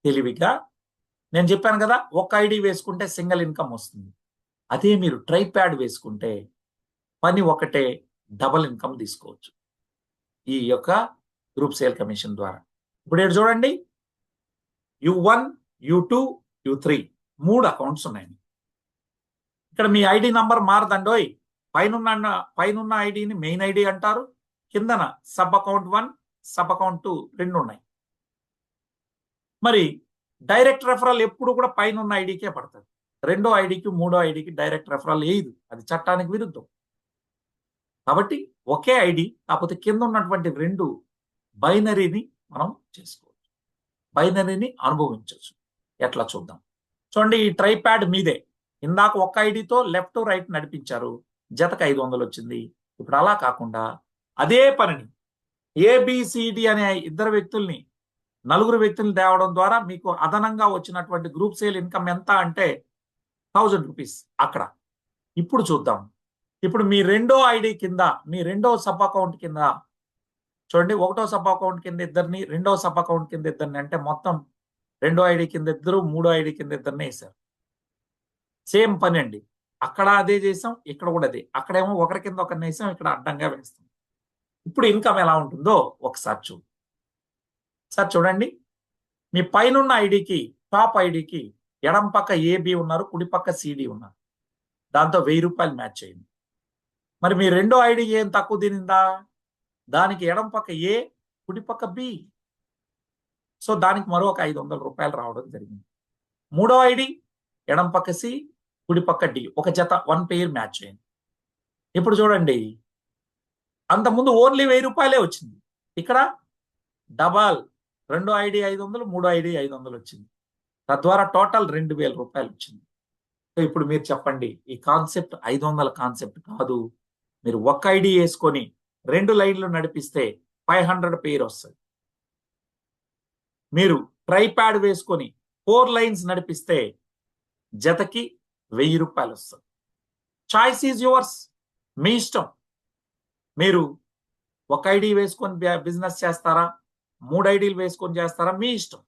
తెలివిగా, నేను చెప్పాను కదా, ఒక ఐడి వేసుకుంటే సింగిల్ ఇన్కమ్ వస్తుంది. అదే మీరు ట్రైప్యాడ్ వేసుకుంటే పని ఒకటే, డబల్ ఇన్కమ్ తీసుకోవచ్చు ఈ యొక్క గ్రూప్ సేల్ కమిషన్ ద్వారా. ఇప్పుడు ఇక్కడ చూడండి, U1, U2, U3 3 అకౌంట్స్ ఉన్నాయి. ఇక్కడ మీ ఐడి నంబర్ మారదండోయ్. పైన ఐడిని మెయిన్ ఐడి అంటారు, కిందన సబ్ అకౌంట్ 1, సబ్ అకౌంట్ 2 రెండు ఉన్నాయి. మరి డైరెక్ట్ రెఫరల్ ఎప్పుడు కూడా పైన ఐడికే పడుతుంది. రెండో ఐడికి మూడో ఐడికి డైరెక్ట్ రెఫరల్ వేయదు, అది చట్టానికి విరుద్ధం. కాబట్టి ఒకే ఐడి, కాకపోతే కింద ఉన్నటువంటి రెండు బైనరీని మనం చేసుకోవచ్చు, బైనరీని అనుభవించవచ్చు. ఎట్లా చూద్దాం. చూడండి, ఈ ట్రైప్యాడ్ మీదే. ఇందాక ఒక ఐడితో లెఫ్ట్ రైట్ నడిపించారు, జతకు 500 వచ్చింది. ఇప్పుడు అలా కాకుండా అదే పనిని ఏబిసిడి అనే నలుగురు వ్యక్తుల్ని తేవడం ద్వారా మీకు అదనంగా వచ్చినటువంటి గ్రూప్ సేల్ ఇన్కమ్ ఎంత అంటే 1000 రూపీస్ అక్కడ. ఇప్పుడు చూద్దాం. ఇప్పుడు మీ రెండో ఐడి కింద, మీ రెండో సబ్ అకౌంట్ కింద చూడండి, ఒకటో సబ్ అకౌంట్ కింద ఇద్దరిని, రెండో సబ్ అకౌంట్ కింద ఇద్దరిని, అంటే మొత్తం రెండో ఐడి కింద ఇద్దరు, మూడో ఐడి కింద ఇద్దరిని వేశారు. సేమ్ పని అండి. అక్కడ అదే చేసాం, ఇక్కడ కూడా అదే. అక్కడేమో ఒకరి కింద ఒకరిని వేసాం, ఇక్కడ అడ్డంగా వేస్తాం. ఇప్పుడు ఇన్కమ్ ఎలా ఉంటుందో ఒకసారి సార్ చూడండి, మీ పైన ఐడికి, టాప్ ఐడికి ఎడం పక్క ఏబి ఉన్నారు, కుడి పక్క సిడి ఉన్నారు. దాంతో 1000 రూపాయలు మ్యాచ్ అయింది. మరి మీ రెండో ఐడి ఏం తక్కువ తినిందా? దానికి ఎడం పక్క ఏ, కుడి పక్క బి. సో దానికి మరో ఒక 500 రూపాయలు రావడం జరిగింది. మూడో ఐడి ఎడం పక్క సి, కుడి పక్క డి, ఒక జత 1 పెయిర్ మ్యాచ్ అయింది. ఇప్పుడు చూడండి, అంతకుముందు ఓన్లీ 1000 రూపాయలే వచ్చింది, ఇక్కడ డబల్, రెండో ఐడి 500, మూడో ఐడి 500 వచ్చింది. తద్వారా టోటల్ 2000 రూపాయలు వచ్చింది. సో ఇప్పుడు మీరు చెప్పండి, ఈ కాన్సెప్ట్ 500 కాన్సెప్ట్ కాదు. మీరు ఒక ఐడి వేసుకొని 2 లైన్లు నడిపిస్తే 500 పెయిర్ వస్తుంది. మీరు ట్రైప్యాడ్ వేసుకొని 4 లైన్స్ నడిపిస్తే జతకి 1000 రూపాయలు వస్తుంది. చాయిస్ ఈజ్ యువర్స్, మీ ఇష్టం. మీరు ఒక ఐడి వేసుకొని బిజినెస్ చేస్తారా, 3 ఐడీలు వేసుకొని చేస్తారా, మీ ఇష్టం.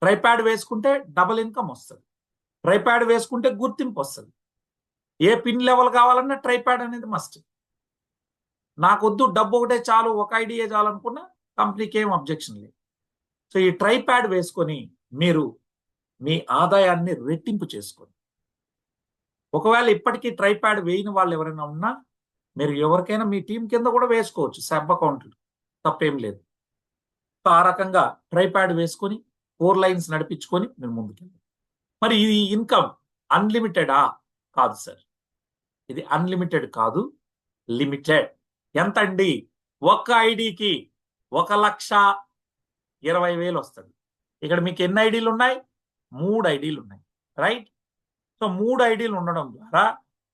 ట్రైప్యాడ్ వేసుకుంటే డబుల్ ఇన్కమ్ వస్తుంది, ట్రైప్యాడ్ వేసుకుంటే గుర్తింపు వస్తుంది. ఏ పిన్ లెవెల్ కావాలన్నా ట్రైప్యాడ్ అనేది మస్ట్. నాకొద్దు, డబ్బు ఒకటే చాలు, ఒక ఐడియే చాలు అనుకున్నా కంపెనీకి ఏం అబ్జెక్షన్ లేదు. సో ఈ ట్రైప్యాడ్ వేసుకొని మీరు మీ ఆదాయాన్ని రెట్టింపు చేసుకోండి. ఒకవేళ ఇప్పటికీ ట్రైప్యాడ్ వేయని వాళ్ళు ఎవరైనా ఉన్నా, మీరు ఎవరికైనా మీ టీం కింద కూడా వేసుకోవచ్చు సబ్ అకౌంట్లు, తప్పేం లేదు. ఆ రకంగా ట్రైప్యాడ్ వేసుకొని 4 లైన్స్ నడిపించుకొని మీరు ముందుకెళ్ళండి. మరి ఇది ఇన్కమ్ అన్లిమిటెడా? కాదు సార్, ఇది అన్లిమిటెడ్ కాదు, లిమిటెడ్. ఎంత అండి? ఒక్క ఐడికి 1,20,000 వస్తుంది. ఇక్కడ మీకు ఎన్ని ఐడీలు ఉన్నాయి? 3 ఐడీలు ఉన్నాయి, రైట్? సో 3 ఐడీలు ఉండడం ద్వారా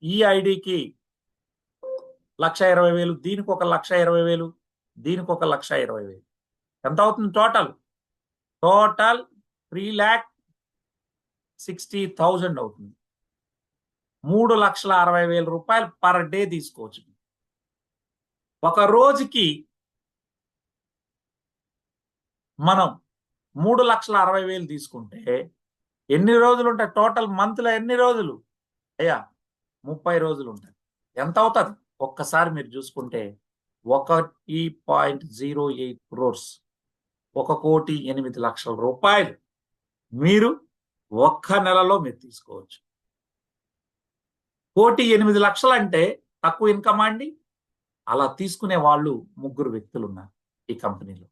ఈ ఐడికి 1,20,000, దీనికి 1,20,000, దీనికి 1,20,000. ఎంత అవుతుంది టోటల్? 3,60,000 అవుతుంది. 3,60,000 రూపాయలు పర్ డే తీసుకోవచ్చు. ఒక రోజుకి మనం 3,60,000 తీసుకుంటే ఎన్ని రోజులు ఉంటాయి? టోటల్ మంత్లో ఎన్ని రోజులు అయ్యా? 30 రోజులు ఉంటాయి. ఎంత అవుతుంది ఒక్కసారి మీరు చూసుకుంటే? 1.08 crores, 1,08,00,000 రూపాయలు మీరు ఒక్క నెలలో మీరు తీసుకోవచ్చు. 1,08,00,000 అంటే తక్కువ ఇన్కమ్ అండి? అలా తీసుకునే వాళ్ళు 3 వ్యక్తులు ఉన్నారు ఈ కంపెనీలో.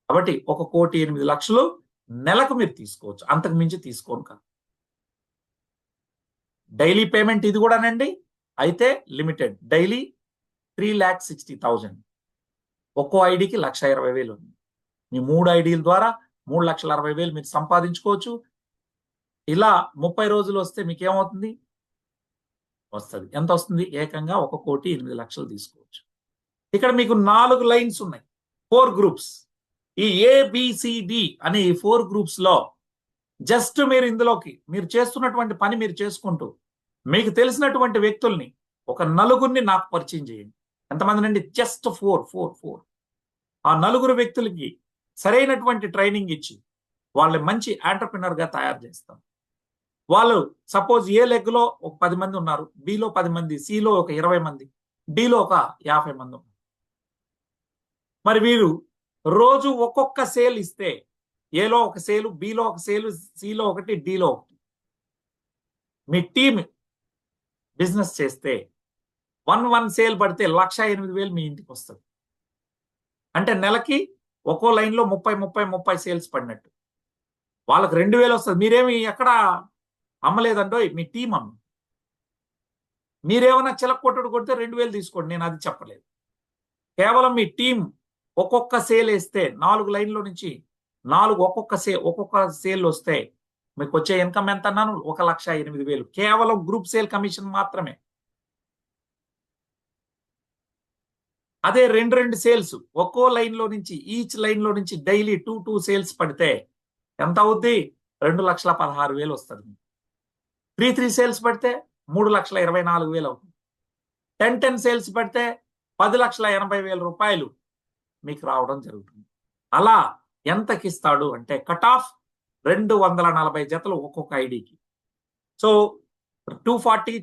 కాబట్టి 1,08,00,000 నెలకు మీరు తీసుకోవచ్చు, అంతకు మించి తీసుకోను కాదు. డైలీ పేమెంట్ ఇది కూడానండి, అయితే లిమిటెడ్. డైలీ 3,60,000, ఒక్కో ఐడికి 1,20,000 ఉంది. మీ 3 ఐడీల ద్వారా 3,60,000 మీరు సంపాదించుకోవచ్చు. ఇలా 30 రోజులు వస్తే మీకు ఏమవుతుంది? వస్తుంది. ఎంత వస్తుంది? ఏకంగా 1,08,00,000 తీసుకోవచ్చు. ఇక్కడ మీకు 4 లైన్స్ ఉన్నాయి, 4 గ్రూప్స్. ఈ ఏబిసిడి అనే ఈ 4 గ్రూప్స్ లో జస్ట్ మీరు ఇందులోకి మీరు చేస్తున్నటువంటి పని మీరు చేసుకుంటూ మీకు తెలిసినటువంటి వ్యక్తుల్ని ఒక నలుగురిని నాకు పరిచయం చేయండి. ఎంతమంది నుండి? జస్ట్ 4. ఆ నలుగురు వ్యక్తులకి సరైనటువంటి ట్రైనింగ్ ఇచ్చి వాళ్ళని మంచి ఎంటర్‌ప్రెన్యూర్ గా తయారు చేస్తాం. వాళ్ళు సపోజ్ ఏ లెగ్ లో ఒక 10 మంది ఉన్నారు, బిలో 10 మంది, సిలో ఒక 20 మంది, డిలో ఒక 50 మంది ఉన్నారు. మరి వీరు రోజు ఒక్కొక్క సేల్ ఇస్తే ఏలో ఒక సేలు, బిలో ఒక సేలు, సిలో ఒకటి, డిలో ఒకటి మీ టీం బిజినెస్ చేస్తే 1 సేల్ పడితే 1,08,000 మీ ఇంటికి వస్తుంది. అంటే నెలకి ఒక్కో లైన్ లో 30 సేల్స్ పడినట్టు. వాళ్ళకి 2,000 వస్తుంది. మీరేమి ఎక్కడ అమ్మలేదండోయ్, మీ టీం అమ్మ. మీరేమైనా చిలక్కొట్టుడు కొడితే 2,000 తీసుకోండి, నేను అది చెప్పలేదు. కేవలం మీ టీం ఒక్కొక్క సేల్ వేస్తే 4 లైన్లో నుంచి 4 ఒక్కొక్క సేల్ వస్తే మీకు వచ్చే ఇన్కమ్ ఎంత అన్నాను? 1,08,000 కేవలం గ్రూప్ సేల్ కమిషన్ మాత్రమే. అదే 2 సేల్స్ ఒక్కో లైన్ లో నుంచి, ఈచ్ లైన్ లో నుంచి డైలీ 2 సేల్స్ పడితే ఎంత అవుద్ది? 2,16,000 వస్తుంది. 3 సేల్స్ పడితే 3,24,000 అవుతుంది. 10 సేల్స్ పడితే 10,80,000 రూపాయలు మీకు రావడం జరుగుతుంది. అలా ఎంతకి ఇస్తాడు అంటే కట్ ఆఫ్ 240 జతలు ఒక్కొక్క ఐడికి. సో 240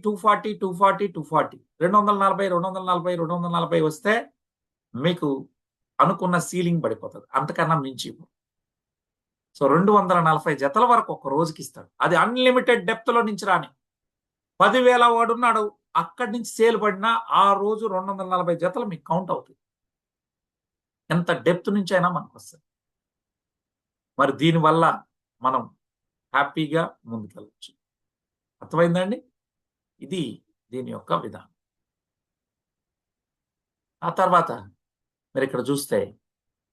240 వస్తే మీకు అనుకున్న సీలింగ్ పడిపోతుంది. అంతకన్నా మించి. సో 240 జతల వరకు ఒక రోజుకి ఇస్తాడు. అది అన్లిమిటెడ్ డెప్త్ లో నుంచి రాని 10,000 వాడున్నాడు, అక్కడి నుంచి సేల్ పడినా ఆ రోజు 240 జతలు మీకు కౌంట్ అవుతుంది. ఎంత డెప్త్ నుంచి అయినా మనకు వస్తుంది. మరి దీనివల్ల మనం హ్యాపీగా ముందుకెళ్ళచ్చు. అర్థమైందండి? ఇది దీని యొక్క విధానం. ఆ తర్వాత మీరు ఇక్కడ చూస్తే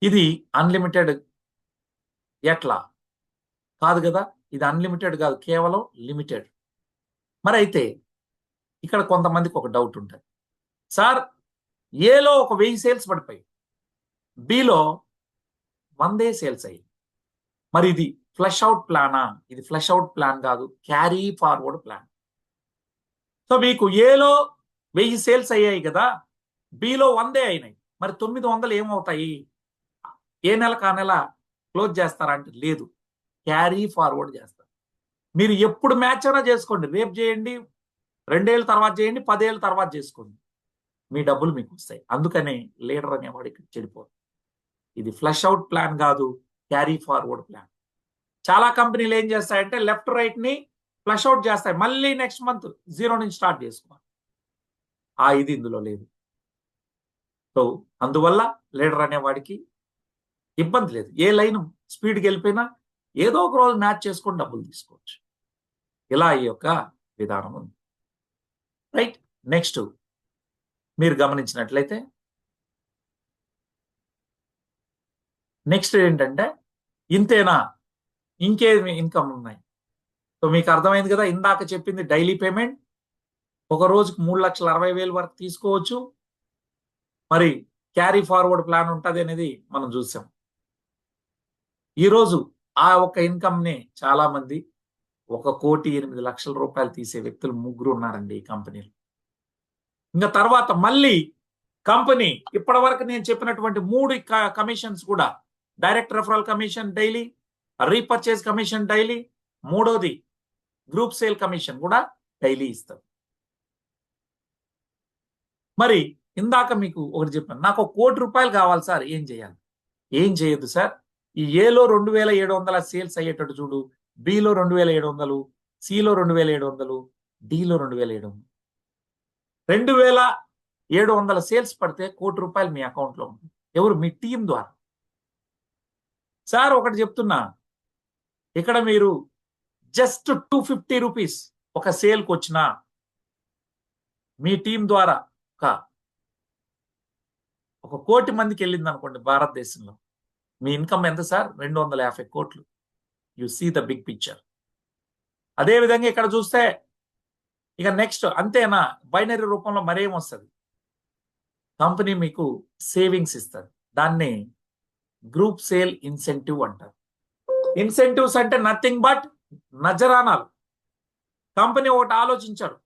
ఇది అన్లిమిటెడ్ ఎట్లా కాదు కదా, ఇది అన్లిమిటెడ్ కాదు, కేవలం లిమిటెడ్. మరి అయితే ఇక్కడ కొంతమందికి ఒక డౌట్ ఉంటుంది, సార్ ఏలో ఒక 1000 సేల్స్ పడిపోయి బిలో 100 సేల్స్ అయ్యి, మరి ఇది ఫ్లష్ అవుట్ ప్లానా? ఇది ఫ్లష్ అవుట్ ప్లాన్ కాదు, క్యారీ ఫార్వర్డ్ ప్లాన్. సో మీకు ఏలో 1000 సేల్స్ అయ్యాయి కదా, బిలో 100 అయినాయి, మరి 900 ఏమవుతాయి? ఏ నెలకు ఆ నెల క్లోజ్ చేస్తారంటే లేదు, క్యారీ ఫార్వర్డ్ చేస్తారు. మీరు ఎప్పుడు మ్యాచ్ అయినా చేసుకోండి, రేపు చేయండి, 2 ఏళ్ళ తర్వాత చేయండి, 10 ఏళ్ళ తర్వాత చేసుకోండి, మీ డబ్బులు మీకు వస్తాయి. అందుకనే లీడర్ అనేవాడు ఇక్కడ చెడిపోదు. ఇది ఫ్లష్ అవుట్ ప్లాన్ కాదు, క్యారీ ఫార్వర్డ్ ప్లాన్. చాలా కంపెనీలు ఏం చేస్తాయంటే లెఫ్ట్ రైట్ ని ఫ్లష్ అవుట్ చేస్తాయి, మళ్ళీ నెక్స్ట్ మంత్ 0 నుంచి స్టార్ట్ చేసుకోవాలి. ఇది ఇందులో లేదు. సో అందువల్ల లీడర్ అనేవాడికి ఇబ్బంది లేదు. ఏ లైన్ స్పీడ్కి వెళ్ళిపోయినా ఏదో ఒక రోజు మ్యాచ్ చేసుకొని డబ్బులు తీసుకోవచ్చు. ఇలా ఈ యొక్క విధానం ఉంది. రైట్. నెక్స్ట్ మీరు గమనించినట్లయితే నెక్స్ట్ ఏంటంటే ఇంతేనా, ఇంకేమి ఇన్కమ్ ఉన్నాయి? సో మీకు అర్థమైంది కదా, ఇందాక చెప్పింది డైలీ పేమెంట్ ఒక రోజుకు 3,60,000 వరకు తీసుకోవచ్చు. మరి క్యారీ ఫార్వర్డ్ ప్లాన్ ఉంటుంది అనేది మనం చూసాం. ఈరోజు ఆ ఒక్క ఇన్కమ్ ని చాలా మంది 1,08,00,000 రూపాయలు తీసే వ్యక్తులు 3 ఉన్నారండి ఈ కంపెనీలో. ఇంకా తర్వాత మళ్ళీ కంపెనీ ఇప్పటి వరకు నేను చెప్పినటువంటి 3 కమిషన్స్ కూడా, direct referral commission daily, repurchase commission daily, మూడోది గ్రూప్ సేల్ కమిషన్ కూడా డైలీ ఇస్తారు. మరి ఇందాక మీకు ఒకటి చెప్పాను, నాకు 1 కోటి రూపాయలు కావాలి సార్, ఏం చేయాలి? ఏం చేయొద్దు సార్. ఈ ఏలో 2,700 సేల్స్ అయ్యేటట్టు చూడు, బిలో 2,700, సిలో 2,700, డిలో 2,700. 2,700 సేల్స్ పడితే 1 కోటి రూపాయలు మీ అకౌంట్లో ఉంటుంది. ఎవరు? మీ టీం ద్వారా. సార్ ఒకటి చెప్తున్నా, ఇక్కడ మీరు జస్ట్ 250 రూపీస్ ఒక సేల్కి వచ్చినా మీ టీం ద్వారా ఒక 1 కోటి మందికి వెళ్ళింది అనుకోండి భారతదేశంలో, మీ ఇన్కమ్ ఎంత సార్? 250 కోట్లు. You see the big picture. అదే విధంగా ఇక్కడ చూస్తే ఇక నెక్స్ట్ అంతేనా, బైనరీ రూపంలో మరేం వస్తుంది? కంపెనీ మీకు సేవింగ్స్ ఇస్తుంది, దాన్ని గ్రూప్ సేల్ ఇన్సెంటివ్ అంటారు. ఇన్సెంటివ్స్ అంటే నథింగ్ బట్ నజరానాలు. కంపెనీ ఒకటి ఆలోచించారు,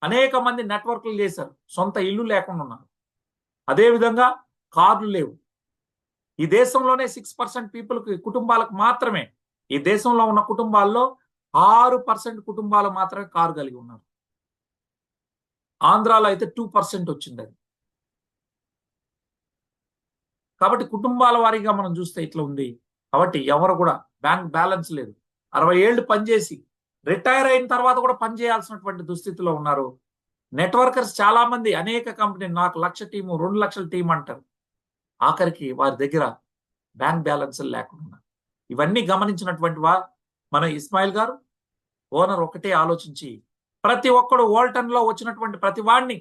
అనేక మంది నెట్వర్క్లు చేశారు, సొంత ఇల్లు లేకుండా ఉన్నారు. అదేవిధంగా కార్లు లేవు. ఈ దేశంలోనే 6% పీపుల్కి, కుటుంబాలకు మాత్రమే, ఈ దేశంలో ఉన్న కుటుంబాల్లో 6% కుటుంబాలు మాత్రమే కారు కలిగి ఉన్నారు. ఆంధ్రాలో అయితే 2% వచ్చింది అది. కాబట్టి కుటుంబాల వారీగా మనం చూస్తే ఇట్లా ఉంది. కాబట్టి ఎవరు కూడా బ్యాంక్ బ్యాలెన్స్ లేదు. 60 ఏళ్ళు పనిచేసి రిటైర్ అయిన తర్వాత కూడా పనిచేయాల్సినటువంటి దుస్థితిలో ఉన్నారు. నెట్వర్కర్స్ చాలా మంది, అనేక కంపెనీ, నాకు 1,00,000 టీము, 2,00,000 టీం అంటారు. ఆఖరికి వారి దగ్గర బ్యాంక్ బ్యాలెన్స్ లేకుండా. ఇవన్నీ గమనించినటువంటి మన ఇస్మాయిల్ గారు ఓనర్ ఒకటే ఆలోచించి, ప్రతి ఒక్కడు వాల్టన్ లో వచ్చినటువంటి ప్రతి వాడిని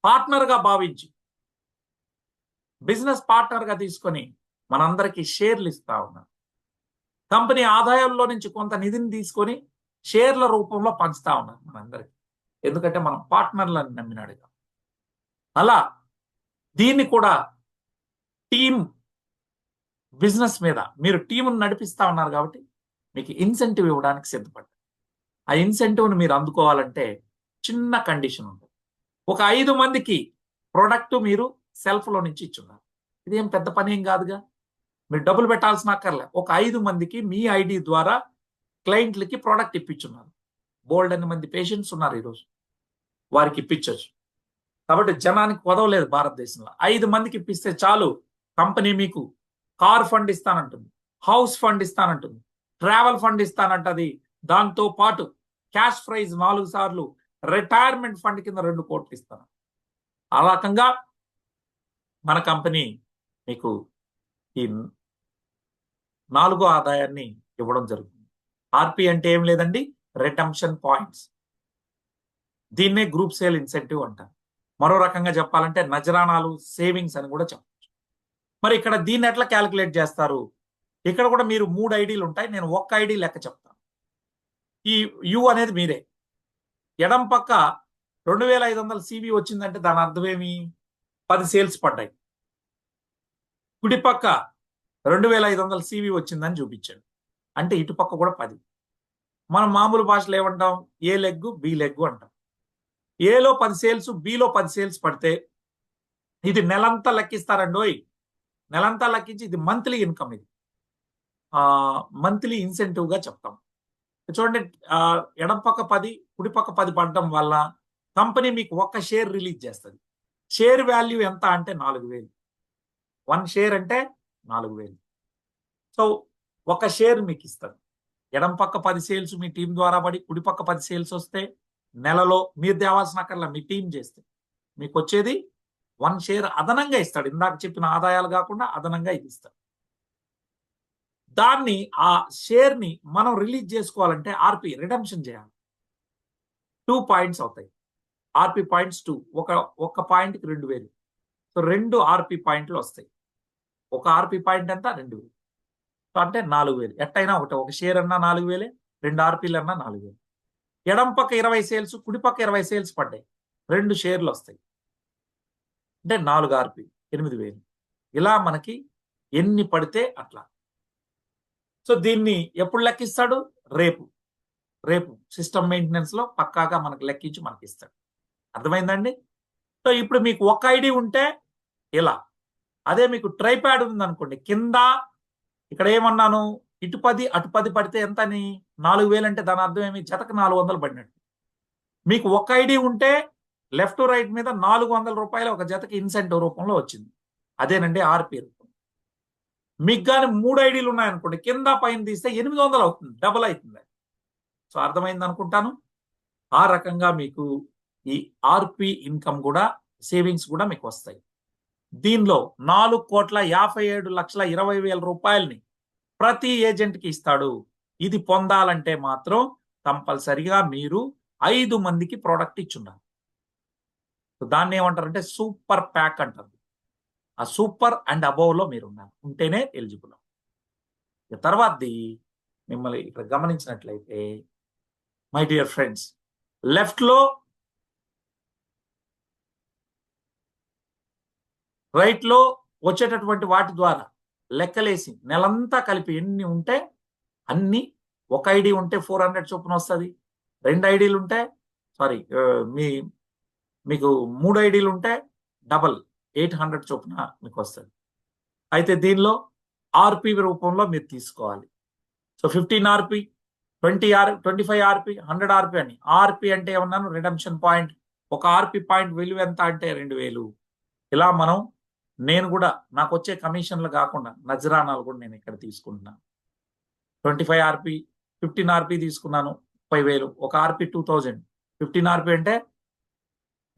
పార్ట్నర్ గా భావించి, బిజినెస్ పార్ట్నర్ గా తీసుకొని మనందరికీ షేర్లు ఇస్తా ఉన్నారు. కంపెనీ ఆదాయంలో నుంచి కొంత నిధిని తీసుకొని షేర్ల రూపంలో పంచుతా ఉన్నారు మనందరికీ. ఎందుకంటే మనం పార్ట్నర్లను నమ్మినాడుగా. అలా దీన్ని కూడా టీం బిజినెస్ మీద మీరు టీంను నడిపిస్తా ఉన్నారు కాబట్టి మీకు ఇన్సెంటివ్ ఇవ్వడానికి సిద్ధపడ్డారు. ఆ ఇన్సెంటివ్ను మీరు అందుకోవాలంటే చిన్న కండిషన్ ఉంటుంది. ఒక 5 మందికి ప్రోడక్ట్ మీరు సెల్ఫ్లో నుంచి ఇచ్చున్నారు. ఇదేం పెద్ద పని ఏం కాదుగా, మీరు డబ్బులు పెట్టాల్సిన అక్కర్లే. ఒక 5 మందికి మీ ఐడి ద్వారా క్లయింట్లకి ప్రోడక్ట్ ఇప్పించున్నారు. బోల్డ్ అని మంది పేషెంట్స్ ఉన్నారు ఈరోజు, వారికి ఇప్పించవచ్చు. కాబట్టి జనానికి కొదవలేదు భారతదేశంలో. 5 మందికి ఇప్పిస్తే చాలు, కంపెనీ మీకు కార్ ఫండ్ ఇస్తానంటుంది, హౌస్ ఫండ్ ఇస్తానంటుంది, ట్రావెల్ ఫండ్ ఇస్తానంటది. దాంతో పాటు క్యాష్ ప్రైజ్ 4 సార్లు, రిటైర్మెంట్ ఫండ్ కింద 2 కోట్లు ఇస్తాను. ఆ రకంగా మన కంపెనీ మీకు ఈ 4వ ఆదాయాన్ని ఇవ్వడం జరుగుతుంది. ఆర్పి అంటే ఏం లేదండి, రిటెంప్షన్ పాయింట్స్. దీన్నే గ్రూప్ సేల్ ఇన్సెంటివ్ అంటారు. మరో రకంగా చెప్పాలంటే నజరానాలు, సేవింగ్స్ అని కూడా చెప్పచ్చు. మరి ఇక్కడ దీన్ని ఎట్లా క్యాలిక్యులేట్ చేస్తారు? ఇక్కడ కూడా మీరు 3 ఐడీలు ఉంటాయి. నేను ఒక్క ఐడి లెక్క చెప్తాను. ఈ యు అనేది మీరే. ఎడం పక్క 2500 సివి వచ్చిందంటే దాని అర్థం ఏమి? 10 సేల్స్ పడ్డాయి. కుడి పక్క 2500 సివి వచ్చిందని చూపించాడు అంటే ఇటుపక్క కూడా 10. మనం మామూలు భాషలో ఏమంటాం? ఏ లెగ్, బి లెగ్ అంటాం. ఏలో 10 సేల్స్, బిలో 10 సేల్స్ పడితే ఇది నెలంతా లెక్కిస్తారండోయ్. నెలంతా లెక్కించి ఇది మంత్లీ ఇన్కమ్, ఇది మంత్లీ ఇన్సెంటివ్ గా చెప్తాం. చూడండి, ఎడం పక్క 10, కుడి పక్క 10 పడడం వల్ల కంపెనీ మీకు ఒక్క షేర్ రిలీజ్ చేస్తుంది. షేర్ వాల్యూ ఎంత అంటే 4,000. 1 షేర్ అంటే 4,000. సో ఒక షేర్ మీకు ఇస్తారు. ఎడం పక్క 10 సేల్స్ మీ టీం ద్వారా పడి, కుడి పక్క 10 సేల్స్ వస్తే నెలలో మీరు తేవాల్సిన అక్కర్లా, మీ టీం చేస్తే మీకు వచ్చేది 1 షేర్ అదనంగా ఇస్తాడు. ఇందాక చెప్పిన ఆదాయాలు కాకుండా అదనంగా ఇది ఇస్తాడు. దాన్ని, ఆ షేర్ ని మనం రిలీజ్ చేసుకోవాలంటే ఆర్పి రిడెంప్షన్ చేయాలి. 2 పాయింట్స్ అవుతాయి. ఆర్పి పాయింట్స్ 2. ఒక పాయింట్కి 2,000. సో 2 ఆర్పి పాయింట్లు వస్తాయి. ఒక ఆర్పి పాయింట్ ఎంత? 2,000. సో అంటే 4,000. ఎట్టయినా ఒక షేర్ అన్నా 4,000, 2 ఆర్పీలు అన్నా 4,000. ఎడం పక్క 20 సేల్స్, కుడి పక్క 20 సేల్స్ పడ్డాయి, 2 షేర్లు వస్తాయి. అంటే 4 ఆర్పి, 8,000. ఇలా మనకి ఎన్ని పడితే అట్లా. సో దీన్ని ఎప్పుడు లెక్కిస్తాడు? రేపు సిస్టమ్ మెయింటెనెన్స్ లో పక్కాగా మనకు లెక్కించి మనకి ఇస్తాడు. అర్థమైందండి? సో ఇప్పుడు మీకు ఒక ఐడి ఉంటే ఇలా, అదే మీకు ట్రైప్యాడ్ ఉందనుకోండి, కింద ఇక్కడ ఏమన్నాను, ఇటు 10 అటు 10 పడితే ఎంత అని? 4,000 అంటే దాని అర్థం ఏమి? జతకు 400 పడినట్టు. మీకు ఒక ఐడి ఉంటే లెఫ్ట్ రైట్ మీద 400 రూపాయలు ఒక జతకి ఇన్సెంటివ్ రూపంలో వచ్చింది. అదేనండి ఆర్పి రూపం. మీకు కానీ 3 ఐడీలు ఉన్నాయనుకోండి, కింద పైన తీస్తే 800 అవుతుంది, డబుల్ అవుతుంది. సో అర్థమైంది అనుకుంటాను. ఆ రకంగా మీకు ఈ ఆర్పి ఇన్కమ్ కూడా, సేవింగ్స్ కూడా మీకు వస్తాయి. దీనిలో 4,57,20,000 రూపాయలని ప్రతి ఏజెంట్కి ఇస్తాడు. ఇది పొందాలంటే మాత్రం కంపల్సరిగా మీరు 5 మందికి ప్రోడక్ట్ ఇచ్చుండాలి. దాన్ని ఏమంటారంటే సూపర్ ప్యాక్ అంటారు. ఆ సూపర్ అండ్ అబోవ్ లో మీరు ఉన్నారు, ఉంటేనే ఎలిజిబుల్. తర్వాతది మిమ్మల్ని ఇక్కడ గమనించినట్లయితే మై డియర్ ఫ్రెండ్స్, లెఫ్ట్ లో రైట్ లో వచ్చేటటువంటి వాటి ద్వారా లెక్కలేసి నెలంతా కలిపి ఎన్ని ఉంటే అన్ని ఒక ఐడి ఉంటే 400 చొప్పున వస్తుంది, 2 ఐడీలు ఉంటే సారీ మీకు 3 ఐడీలు ఉంటే డబల్ 800 చొప్పున మీకు వస్తుంది. అయితే దీనిలో ఆర్పి రూపంలో మీరు తీసుకోవాలి. సో 15 ఆర్పి, 25 ఆర్పి, 100 ఆర్పి అని. ఆర్పి అంటే ఏమన్నాను, రిడమ్షన్ పాయింట్. ఒక ఆర్పి పాయింట్ విలువ ఎంత అంటే 2000. ఇలా నేను కూడా నాకు వచ్చే కమిషన్లు కాకుండా నజరానాలు కూడా నేను ఇక్కడ తీసుకుంటున్నాను. 25 ఆర్పి, 15 ఆర్పి తీసుకున్నాను 30,000. ఒక ఆర్పి 2000, 15 ఆర్పి అంటే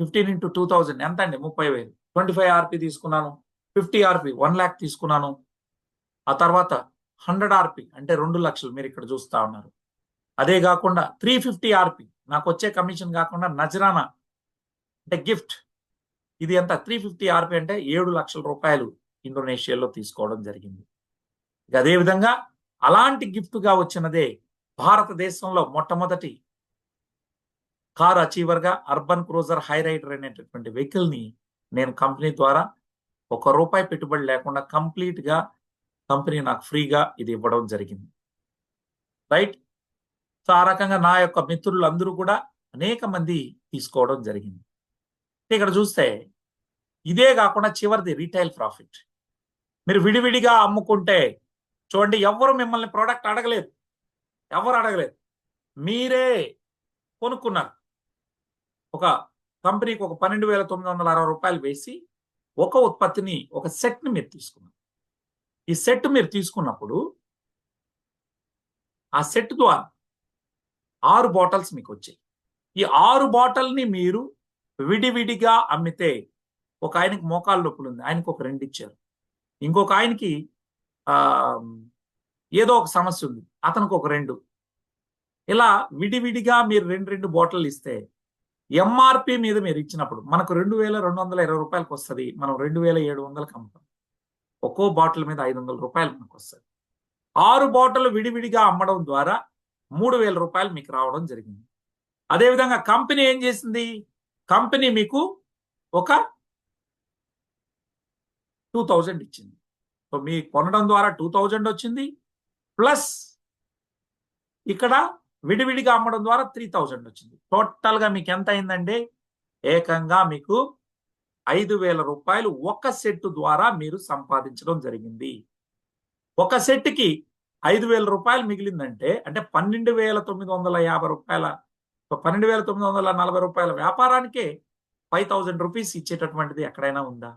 15 into 2000 ఎంత అండి, 30,000. 25 ఆర్పి తీసుకున్నాను, 50 ఆర్పి 1 lakh తీసుకున్నాను. ఆ తర్వాత 100 ఆర్పి అంటే 2 లక్షలు మీరు ఇక్కడ చూస్తా ఉన్నారు. అదే కాకుండా 350 ఆర్పి నాకు వచ్చే కమిషన్ కాకుండా నజరానా అంటే గిఫ్ట్, ఇది ఎంత 350 ఆర్పి అంటే 7 లక్షల రూపాయలు ఇండోనేషియాలో తీసుకోవడం జరిగింది. అదేవిధంగా అలాంటి గిఫ్ట్గా వచ్చినదే భారతదేశంలో మొట్టమొదటి కార్ అచీవర్గా అర్బన్ క్రూజర్ హై రైడర్ అనేటటువంటి వెహికల్ని నేను కంపెనీ ద్వారా ₹1 పెట్టుబడి లేకుండా కంప్లీట్గా కంపెనీ నాకు ఫ్రీగా ఇది ఇవ్వడం జరిగింది. రైట్. సో ఆ రకంగా నా యొక్క మిత్రులు అందరూ కూడా అనేక మంది తీసుకోవడం జరిగింది. ఇక్కడ చూస్తే ఇదే కాకుండా చివరిది రీటైల్ ప్రాఫిట్. మీరు విడివిడిగా అమ్ముకుంటే చూడండి, ఎవరు మిమ్మల్ని ప్రోడక్ట్ అడగలేదు, ఎవరు అడగలేదు, మీరే కొనుక్కున్నారు. ఒక కంపెనీకి ఒక ₹12,960 వేసి ఒక ఉత్పత్తిని, ఒక సెట్ని మీరు తీసుకున్నారు. ఈ సెట్ మీరు తీసుకున్నప్పుడు ఆ సెట్ ద్వారా 6 బాటిల్స్ మీకు వచ్చాయి. ఈ 6 బాటిల్ని మీరు విడివిడిగా అమ్మితే, ఒక ఆయనకి మోకాలు నొప్పులు ఉంది, ఆయనకు ఒక 2 ఇచ్చారు. ఇంకొక ఆయనకి ఏదో ఒక సమస్య ఉంది, అతనికి ఒక 2. ఇలా విడివిడిగా మీరు 2 బాటిల్ ఇస్తే ఎంఆర్పి మీద మీరు ఇచ్చినప్పుడు మనకు ₹2,220 వస్తుంది. మనం 2,700కి అమ్ముతాం. ఒక్కో బాటిల్ మీద ₹500 మనకు వస్తుంది. 6 బాటిల్ విడివిడిగా అమ్మడం ద్వారా ₹3,000 మీకు రావడం జరిగింది. అదేవిధంగా కంపెనీ ఏం చేసింది, కంపెనీ మీకు ఒక 2,000 ఇచ్చింది. సో మీ కొనడం ద్వారా 2,000 వచ్చింది, ప్లస్ ఇక్కడ విడివిడిగా అమ్మడం ద్వారా 3,000 వచ్చింది. టోటల్గా మీకు ఎంత అయిందండి, ఏకంగా మీకు ₹5,000 ఒక సెట్ ద్వారా మీరు సంపాదించడం జరిగింది. ఒక సెట్కి ₹5,000 మిగిలిందంటే, అంటే ₹12,950, ₹12,940 వ్యాపారానికే ₹5,000 ఇచ్చేటటువంటిది ఎక్కడైనా ఉందా?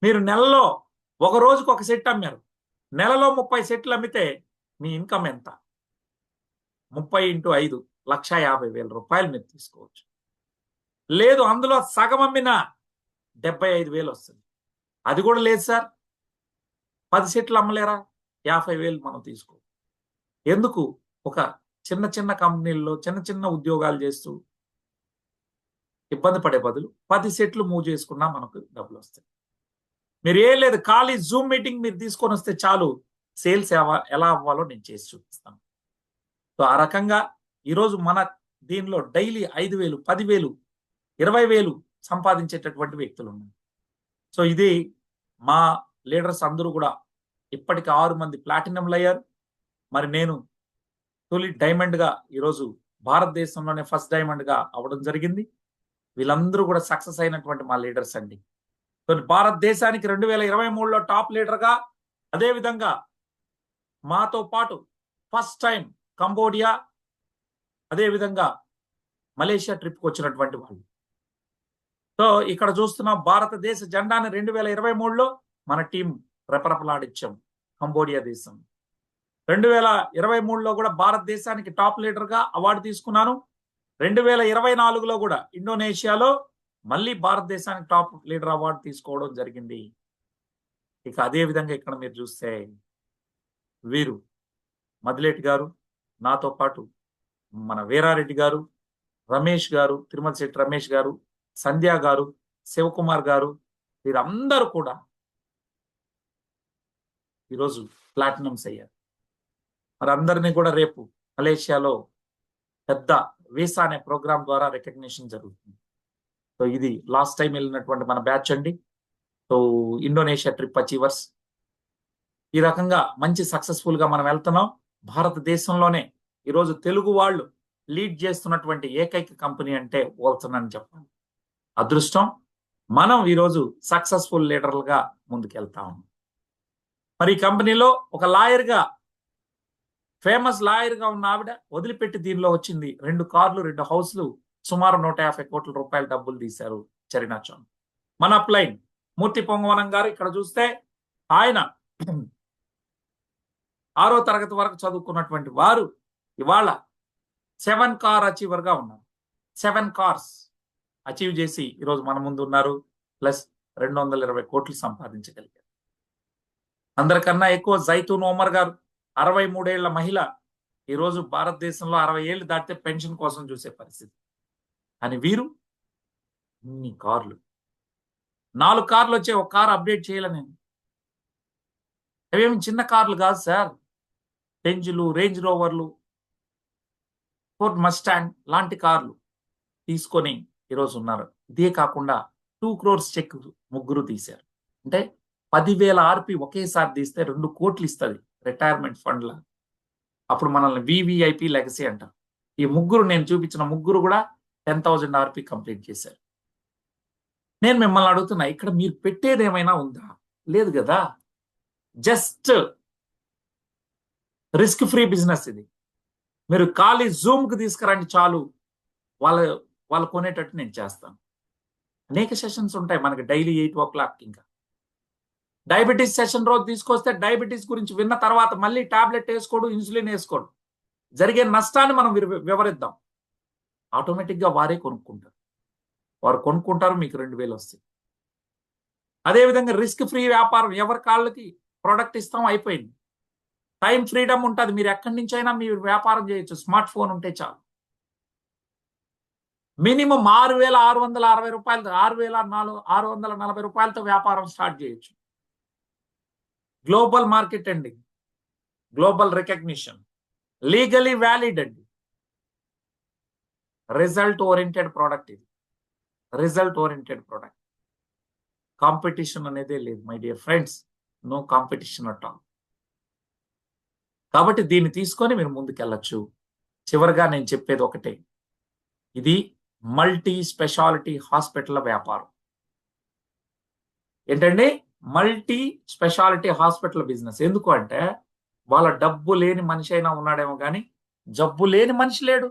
మీరు నెలలో ఒక రోజుకు ఒక సెట్ అమ్మారు, నెలలో 30 సెట్లు అమ్మితే మీ ఇన్కమ్ ఎంత? 30 into 5 ₹1,50,000 మీరు తీసుకోవచ్చు. లేదు అందులో సగం అమ్మినా 75,000 వస్తుంది. అది కూడా లేదు సార్, 10 సెట్లు అమ్మలేరా, 50,000 మనం తీసుకో. ఎందుకు? ఒక చిన్న చిన్న కంపెనీల్లో చిన్న చిన్న ఉద్యోగాలు చేస్తూ ఇబ్బంది పడే బదులు 10 సెట్లు మూవ్ చేసుకున్నా మనకు డబ్బులు వస్తాయి. మీరు ఏం లేదు, ఖాళీ జూమ్ మీటింగ్ మీరు తీసుకొని వస్తే చాలు, సేల్స్ ఎలా అవ్వాలో నేను చేసి చూపిస్తాను. సో ఆ రకంగా ఈరోజు మన దీనిలో డైలీ 5,000, 10,000, 20,000 సంపాదించేటటువంటి వ్యక్తులు ఉన్నారు. సో ఇది మా లీడర్స్ అందరూ కూడా ఇప్పటికి 6 మంది ప్లాటినంలు అయ్యారు. మరి నేను తొలి డైమండ్గా ఈరోజు భారతదేశంలోనే ఫస్ట్ డైమండ్గా అవ్వడం జరిగింది. వీళ్ళందరూ కూడా సక్సెస్ అయినటువంటి మా లీడర్స్ అండి. సో భారతదేశానికి 2023లో టాప్ లీడర్గా, అదేవిధంగా మాతో పాటు ఫస్ట్ టైం కంబోడియా, అదేవిధంగా మలేషియా ట్రిప్కి వచ్చినటువంటి వాళ్ళు. సో ఇక్కడ చూస్తున్నాం, భారతదేశ జెండాని 2023లో మన టీం రెపరెపలాడించాం కంబోడియా దేశం. 2023లో కూడా భారతదేశానికి టాప్ లీడర్గా అవార్డు తీసుకున్నాను. 2024లో కూడా ఇండోనేషియాలో మళ్ళీ భారతదేశానికి టాప్ లీడర్ అవార్డు తీసుకోవడం జరిగింది. ఇక అదే విధంగా ఇక్కడ మీరు చూస్తే వీరు మదిలేటి గారు, నాతో పాటు మన వీరారెడ్డి గారు, రమేష్ గారు, తిరుమల శెట్టి రమేష్ గారు, సంధ్య గారు, శివకుమార్ గారు, వీరందరూ కూడా ఈరోజు ప్లాటినమ్స్ అయ్యారు. మరి అందరినీ కూడా రేపు మలేషియాలో పెద్ద వీసా అనే ప్రోగ్రామ్ ద్వారా రికగ్నిషన్ జరుగుతుంది. సో ఇది లాస్ట్ టైం వెళ్ళినటువంటి మన బ్యాచ్ అండి. So Indonesia trip achievers. ఈ రకంగా మంచి సక్సెస్ఫుల్ గా మనం వెళ్తున్నాం. భారతదేశంలోనే ఈరోజు తెలుగు వాళ్ళు లీడ్ చేస్తున్నటువంటి ఏకైక కంపెనీ అంటే వోల్సన్ అని చెప్పాలి. అదృష్టం మనం ఈరోజు సక్సెస్ఫుల్ లీడర్లుగా ముందుకెళ్తాం. మరి ఈ కంపెనీలో ఒక లాయర్గా, ఫేమస్ లాయర్గా ఉన్న ఆవిడ వదిలిపెట్టి దీనిలో వచ్చింది 2 కార్లు, 2 హౌస్లు, సుమారు 150 కోట్ల రూపాయల డబ్బులు తీశారు చరీనా చౌన్. మన అప్లైన్ మూర్తి పొంగవనం గారు ఇక్కడ చూస్తే ఆయన 6వ తరగతి వరకు చదువుకున్నటువంటి వారు ఇవాళ 7 కార్ అచీవర్ గా ఉన్నారు. 7 కార్స్ అచీవ్ చేసి ఈరోజు మన ముందు ఉన్నారు. ప్లస్ 220 కోట్లు సంపాదించగలిగారు. అందరికన్నా ఎక్కువ జైతూన్ ఒమర్ గారు 63 ఏళ్ల మహిళ. ఈరోజు భారతదేశంలో 60 ఏళ్ళు దాటితే పెన్షన్ కోసం చూసే పరిస్థితి. అని వీరు ఇన్ని కార్లు, 4 కార్లు వచ్చే ఒక కార్ అప్డేట్ చేయాల నేను. అవేమి చిన్న కార్లు కాదు సార్. బెంజ్లు, రేంజ్ రోవర్లు, ఫోర్డ్ మస్టాంగ్ లాంటి కార్లు తీసుకొని ఈరోజు ఉన్నారు. ఇదే కాకుండా 2 crores చెక్ ముగ్గురు తీశారు. అంటే 10,000 ఆర్పి ఒకేసారి తీస్తే 2 కోట్లు ఇస్తుంది రిటైర్మెంట్ ఫండ్ల. అప్పుడు మనల్ని వివిఐపి లెగసీ అంటారు. ఈ ముగ్గురు, నేను చూపించిన ముగ్గురు కూడా 10,000 ఆర్పి కంప్లీట్ చేశారు. నేను మిమ్మల్ని అడుగుతున్నా, ఇక్కడ మీరు పెట్టేది ఏమైనా ఉందా? లేదు కదా. జస్ట్ రిస్క్ ఫ్రీ బిజినెస్ ఇది. మీరు ఖాళీ జూమ్కి తీసుకురండి చాలు, వాళ్ళు కొనేటట్టు నేను చేస్తాను. అనేక సెషన్స్ ఉంటాయి మనకి డైలీ 8 o'clock. ఇంకా డయాబెటీస్ సెషన్ రోజు తీసుకొస్తే డయాబెటీస్ గురించి విన్న తర్వాత మళ్ళీ టాబ్లెట్ వేసుకోడు, ఇన్సులిన్ వేసుకోడు. జరిగే నష్టాన్ని మనం వివరిద్దాం. ఆటోమేటిక్గా వారే కొనుక్కుంటారు. వారు కొనుక్కుంటారు, మీకు 2,000 వస్తాయి. అదేవిధంగా రిస్క్ ఫ్రీ వ్యాపారం, ఎవరి కాళ్ళకి ప్రోడక్ట్ ఇస్తాం, అయిపోయింది. టైం ఫ్రీడమ్ ఉంటుంది. మీరు ఎక్కడి నుంచి అయినా మీరు వ్యాపారం చేయొచ్చు. స్మార్ట్ ఫోన్ ఉంటే చాలు. మినిమం 6,660 రూపాయలు, 6,640 రూపాయలతో వ్యాపారం స్టార్ట్ చేయొచ్చు. గ్లోబల్ మార్కెట్ అండి, గ్లోబల్ రికగ్నిషన్, లీగలీ వ్యాలిడ్ అండి. రిజల్ట్ ఓరియంటెడ్ ప్రోడక్ట్ ఇది. Result oriented product. కాంపిటీషన్ అనేదే లేదు my dear friends. No competition at all. కాబట్టి దీన్ని తీసుకొని మీరు ముందుకెళ్ళచ్చు. చివరిగా నేను చెప్పేది ఒకటే, ఇది మల్టీ స్పెషాలిటీ హాస్పిటల్ వ్యాపారం. ఏంటండి? Multi speciality hospital business. ఎందుకు అంటే వాళ్ళ డబ్బు లేని మనిషి అయినా ఉన్నాడేమో కానీ జబ్బు లేని మనిషి లేడు.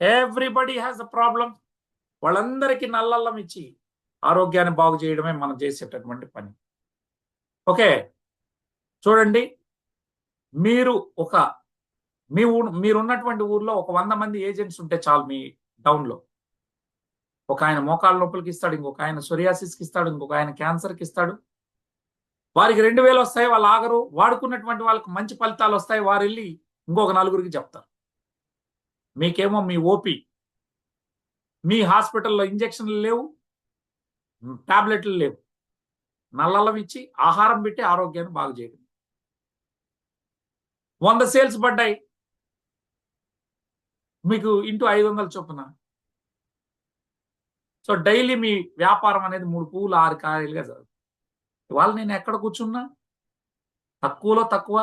Everybody has a problem. వాళ్ళందరికీ నల్లల్లం ఇచ్చి ఆరోగ్యాన్ని బాగు చేయడమే మనం చేసేటటువంటి పని. ఓకే, చూడండి, మీరున్నటువంటి ఊర్లో ఒక 100 మంది ఏజెంట్స్ ఉంటే చాలు. మీ టౌన్లో ఒక ఆయన మోకాళ్ళ నొప్పులకి ఇస్తాడు, ఇంకొక ఆయన సొరియాసిస్కి ఇస్తాడు, ఇంకొక ఆయన క్యాన్సర్కి ఇస్తాడు. వారికి 2,000 వస్తాయి, వాళ్ళు ఆగరు. వాడుకున్నటువంటి వాళ్ళకి మంచి ఫలితాలు వస్తాయి, వారు వెళ్ళి ఇంకొక 4గురికి చెప్తారు. మీకేమో మీ ఓపీ, మీ హాస్పిటల్లో ఇంజక్షన్లు లేవు, టాబ్లెట్లు లేవు. నల్లల్లం ఇచ్చి ఆహారం పెట్టి ఆరోగ్యాన్ని బాగు చేయడం. 100 సేల్స్ పడ్డాయి, మీకు ఇంటూ 500 చొప్పున. సో డైలీ మీ వ్యాపారం అనేది 3 పువ్వులు 6 కాయలుగా జరుగుతుంది. ఇవాళ నేను ఎక్కడ కూర్చున్నా తక్కువలో తక్కువ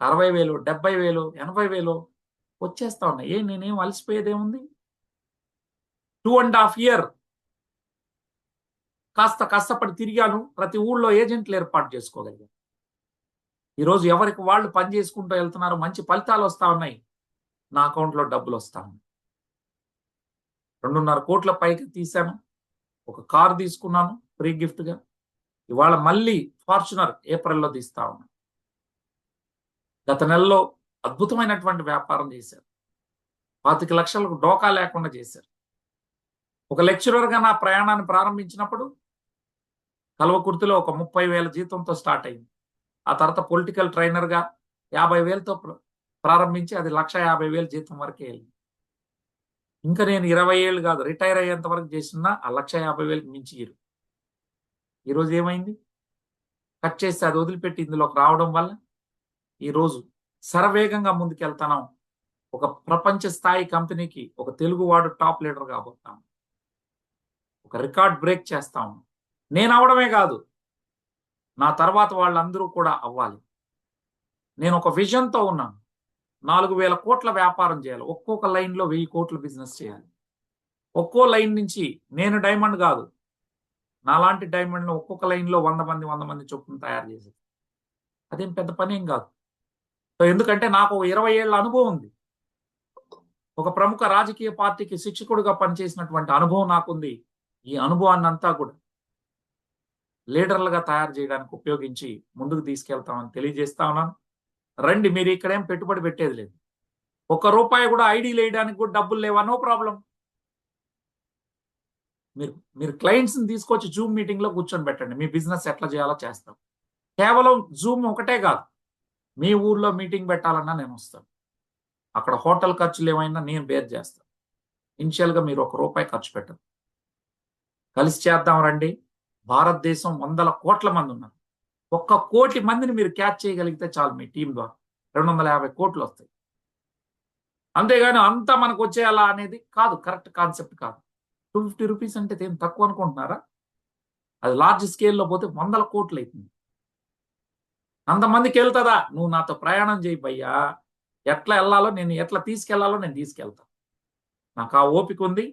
60,000, 70,000, 80,000 వచ్చేస్తా ఉన్నాయి. నేనేం అలసిపోయేదేముంది? 2.5 years కష్టపడి తిరిగాను. ప్రతి ఊళ్ళో ఏజెంట్లు ఏర్పాటు చేసుకోగలిగాను. ఈరోజు ఎవరికి వాళ్ళు పని చేసుకుంటూ వెళ్తున్నారు, మంచి ఫలితాలు వస్తా ఉన్నాయి, నా అకౌంట్లో డబ్బులు వస్తా ఉన్నాయి. 2.5 కోట్ల పైకి తీశాను. ఒక కారు తీసుకున్నాను ఫ్రీ గిఫ్ట్గా. ఇవాళ మళ్ళీ ఫార్చునర్ ఏప్రిల్లో తీస్తా ఉన్నాను. గత నెలలో అద్భుతమైనటువంటి వ్యాపారం చేశారు. 25 లక్షలకు డోకా లేకుండా చేశారు. ఒక లెక్చరర్గా నా ప్రయాణాన్ని ప్రారంభించినప్పుడు కల్వకుర్తిలో ఒక 30,000 జీతంతో స్టార్ట్ అయింది. ఆ తర్వాత పొలిటికల్ ట్రైనర్గా 50,000తో ప్రారంభించి అది 1,50,000 జీతం వరకే వెళ్ళింది. ఇంకా నేను 20 ఏళ్ళు కాదు, రిటైర్ అయ్యేంత వరకు చేసినా ఆ 1,50,000కి మించి ఈరోజు ఏమైంది? కట్ చేసి అది వదిలిపెట్టి ఇందులోకి రావడం వల్ల ఈరోజు శరవేగంగా ముందుకెళ్తాను. ఒక ప్రపంచ స్థాయి కంపెనీకి ఒక తెలుగువాడు టాప్ లీడర్ కాబోతాను. ఒక రికార్డ్ బ్రేక్ చేస్తాము. నేను అవడమే కాదు, నా తర్వాత వాళ్ళందరూ కూడా అవ్వాలి. నేను ఒక విజన్తో ఉన్నాను. 4,000 కోట్ల వ్యాపారం చేయాలి. ఒక్కొక్క లైన్లో 1000 కోట్ల బిజినెస్ చేయాలి. ఒక్కో లైన్ నుంచి నేను డైమండ్ కాదు, నాలాంటి డైమండ్ను ఒక్కొక్క లైన్లో 100 మంది చొప్పున తయారు చేసేది. అదేం పెద్ద పని ఏం కాదు. సో ఎందుకంటే నాకు 20 ఏళ్ల అనుభవం ఉంది. ఒక ప్రముఖ రాజకీయ పార్టీకి శిక్షకుడిగా పనిచేసినటువంటి అనుభవం నాకుంది. ఈ అనుభవాన్ని అంతా కూడా లీడర్లుగా తయారు చేయడానికి ఉపయోగించి ముందుకు తీసుకెళ్తామని తెలియజేస్తా ఉన్నాను. రండి, మీరు ఇక్కడేం పెట్టుబడి పెట్టేది లేదు. ₹1 కూడా ఐడీలు వేయడానికి కూడా డబ్బులు లేవా? No problem. మీరు క్లయింట్స్ని తీసుకొచ్చి జూమ్ మీటింగ్లో కూర్చొని పెట్టండి. మీ బిజినెస్ ఎట్లా చేయాలో చేస్తాం. కేవలం జూమ్ ఒకటే కాదు, మీ ఊర్లో మీటింగ్ పెట్టాలన్నా నేను వస్తాను. అక్కడ హోటల్ ఖర్చులు ఏమైనా నేను బేర్ చేస్తాను. ఇనిషియల్గా మీరు ₹1 ఖర్చు పెట్టరు. కలిసి చేద్దాం రండి. భారతదేశం 100 కోట్ల మంది ఉన్నారు. 1 కోటి మందిని మీరు క్యాచ్ చేయగలిగితే చాలు. మీ టీం ద్వారా 250 కోట్లు వస్తాయి. అంతేగాని అంతా మనకు వచ్చేయాలా అనేది కాదు, కరెక్ట్ కాన్సెప్ట్ కాదు. ₹250 అంటే ఏం తక్కువ అనుకుంటున్నారా? అది లార్జ్ స్కేల్లో పోతే 100 కోట్లు అవుతుంది. అంతమందికి వెళ్తుందా? నువ్వు నాతో ప్రయాణం చేయి భయ్యా. ఎట్లా వెళ్ళాలో, నేను ఎట్లా తీసుకెళ్లాలో నేను తీసుకెళ్తాను. నాకు ఆ ఓపిక ఉంది.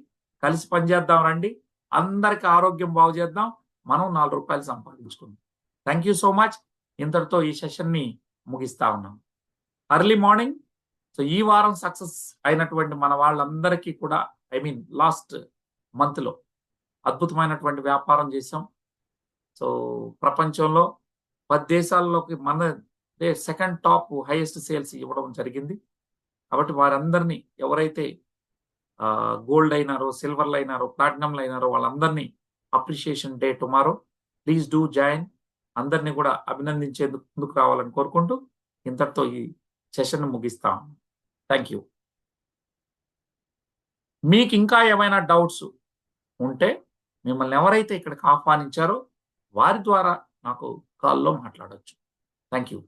కలిసి పనిచేద్దాం రండి. అందరికి ఆరోగ్యం బాగు చేద్దాం. మనం ₹4 సంపాదించుకుందాం. Thank you so much. ఇంతటితో ఈ సెషన్ని ముగిస్తా ఉన్నాం. Early morning. సో ఈ వారం సక్సెస్ అయినటువంటి మన వాళ్ళందరికీ కూడా, లాస్ట్ మంత్లో అద్భుతమైనటువంటి వ్యాపారం చేసాం. సో ప్రపంచంలో 10 దేశాల్లోకి మనదే సెకండ్ టాప్ హైయెస్ట్ సేల్స్ ఇవ్వడం జరిగింది. కాబట్టి వారందరినీ, ఎవరైతే గోల్డ్ అయినారో, సిల్వర్లు అయినారో, ప్లాటినంలు అయినారో, వాళ్ళందరినీ appreciation day tomorrow. Please do join. అందరినీ కూడా అభినందించేందుకు ముందుకు రావాలని కోరుకుంటూ ఇంతటితో ఈ సెషన్ ముగిస్తాం. Thank you. మీకు ఇంకా ఏమైనా డౌట్స్ ఉంటే మిమ్మల్ని ఎవరైతే ఇక్కడికి ఆహ్వానించారో వారి ద్వారా నాకు కాల్లో మాట్లాడొచ్చు. Thank you.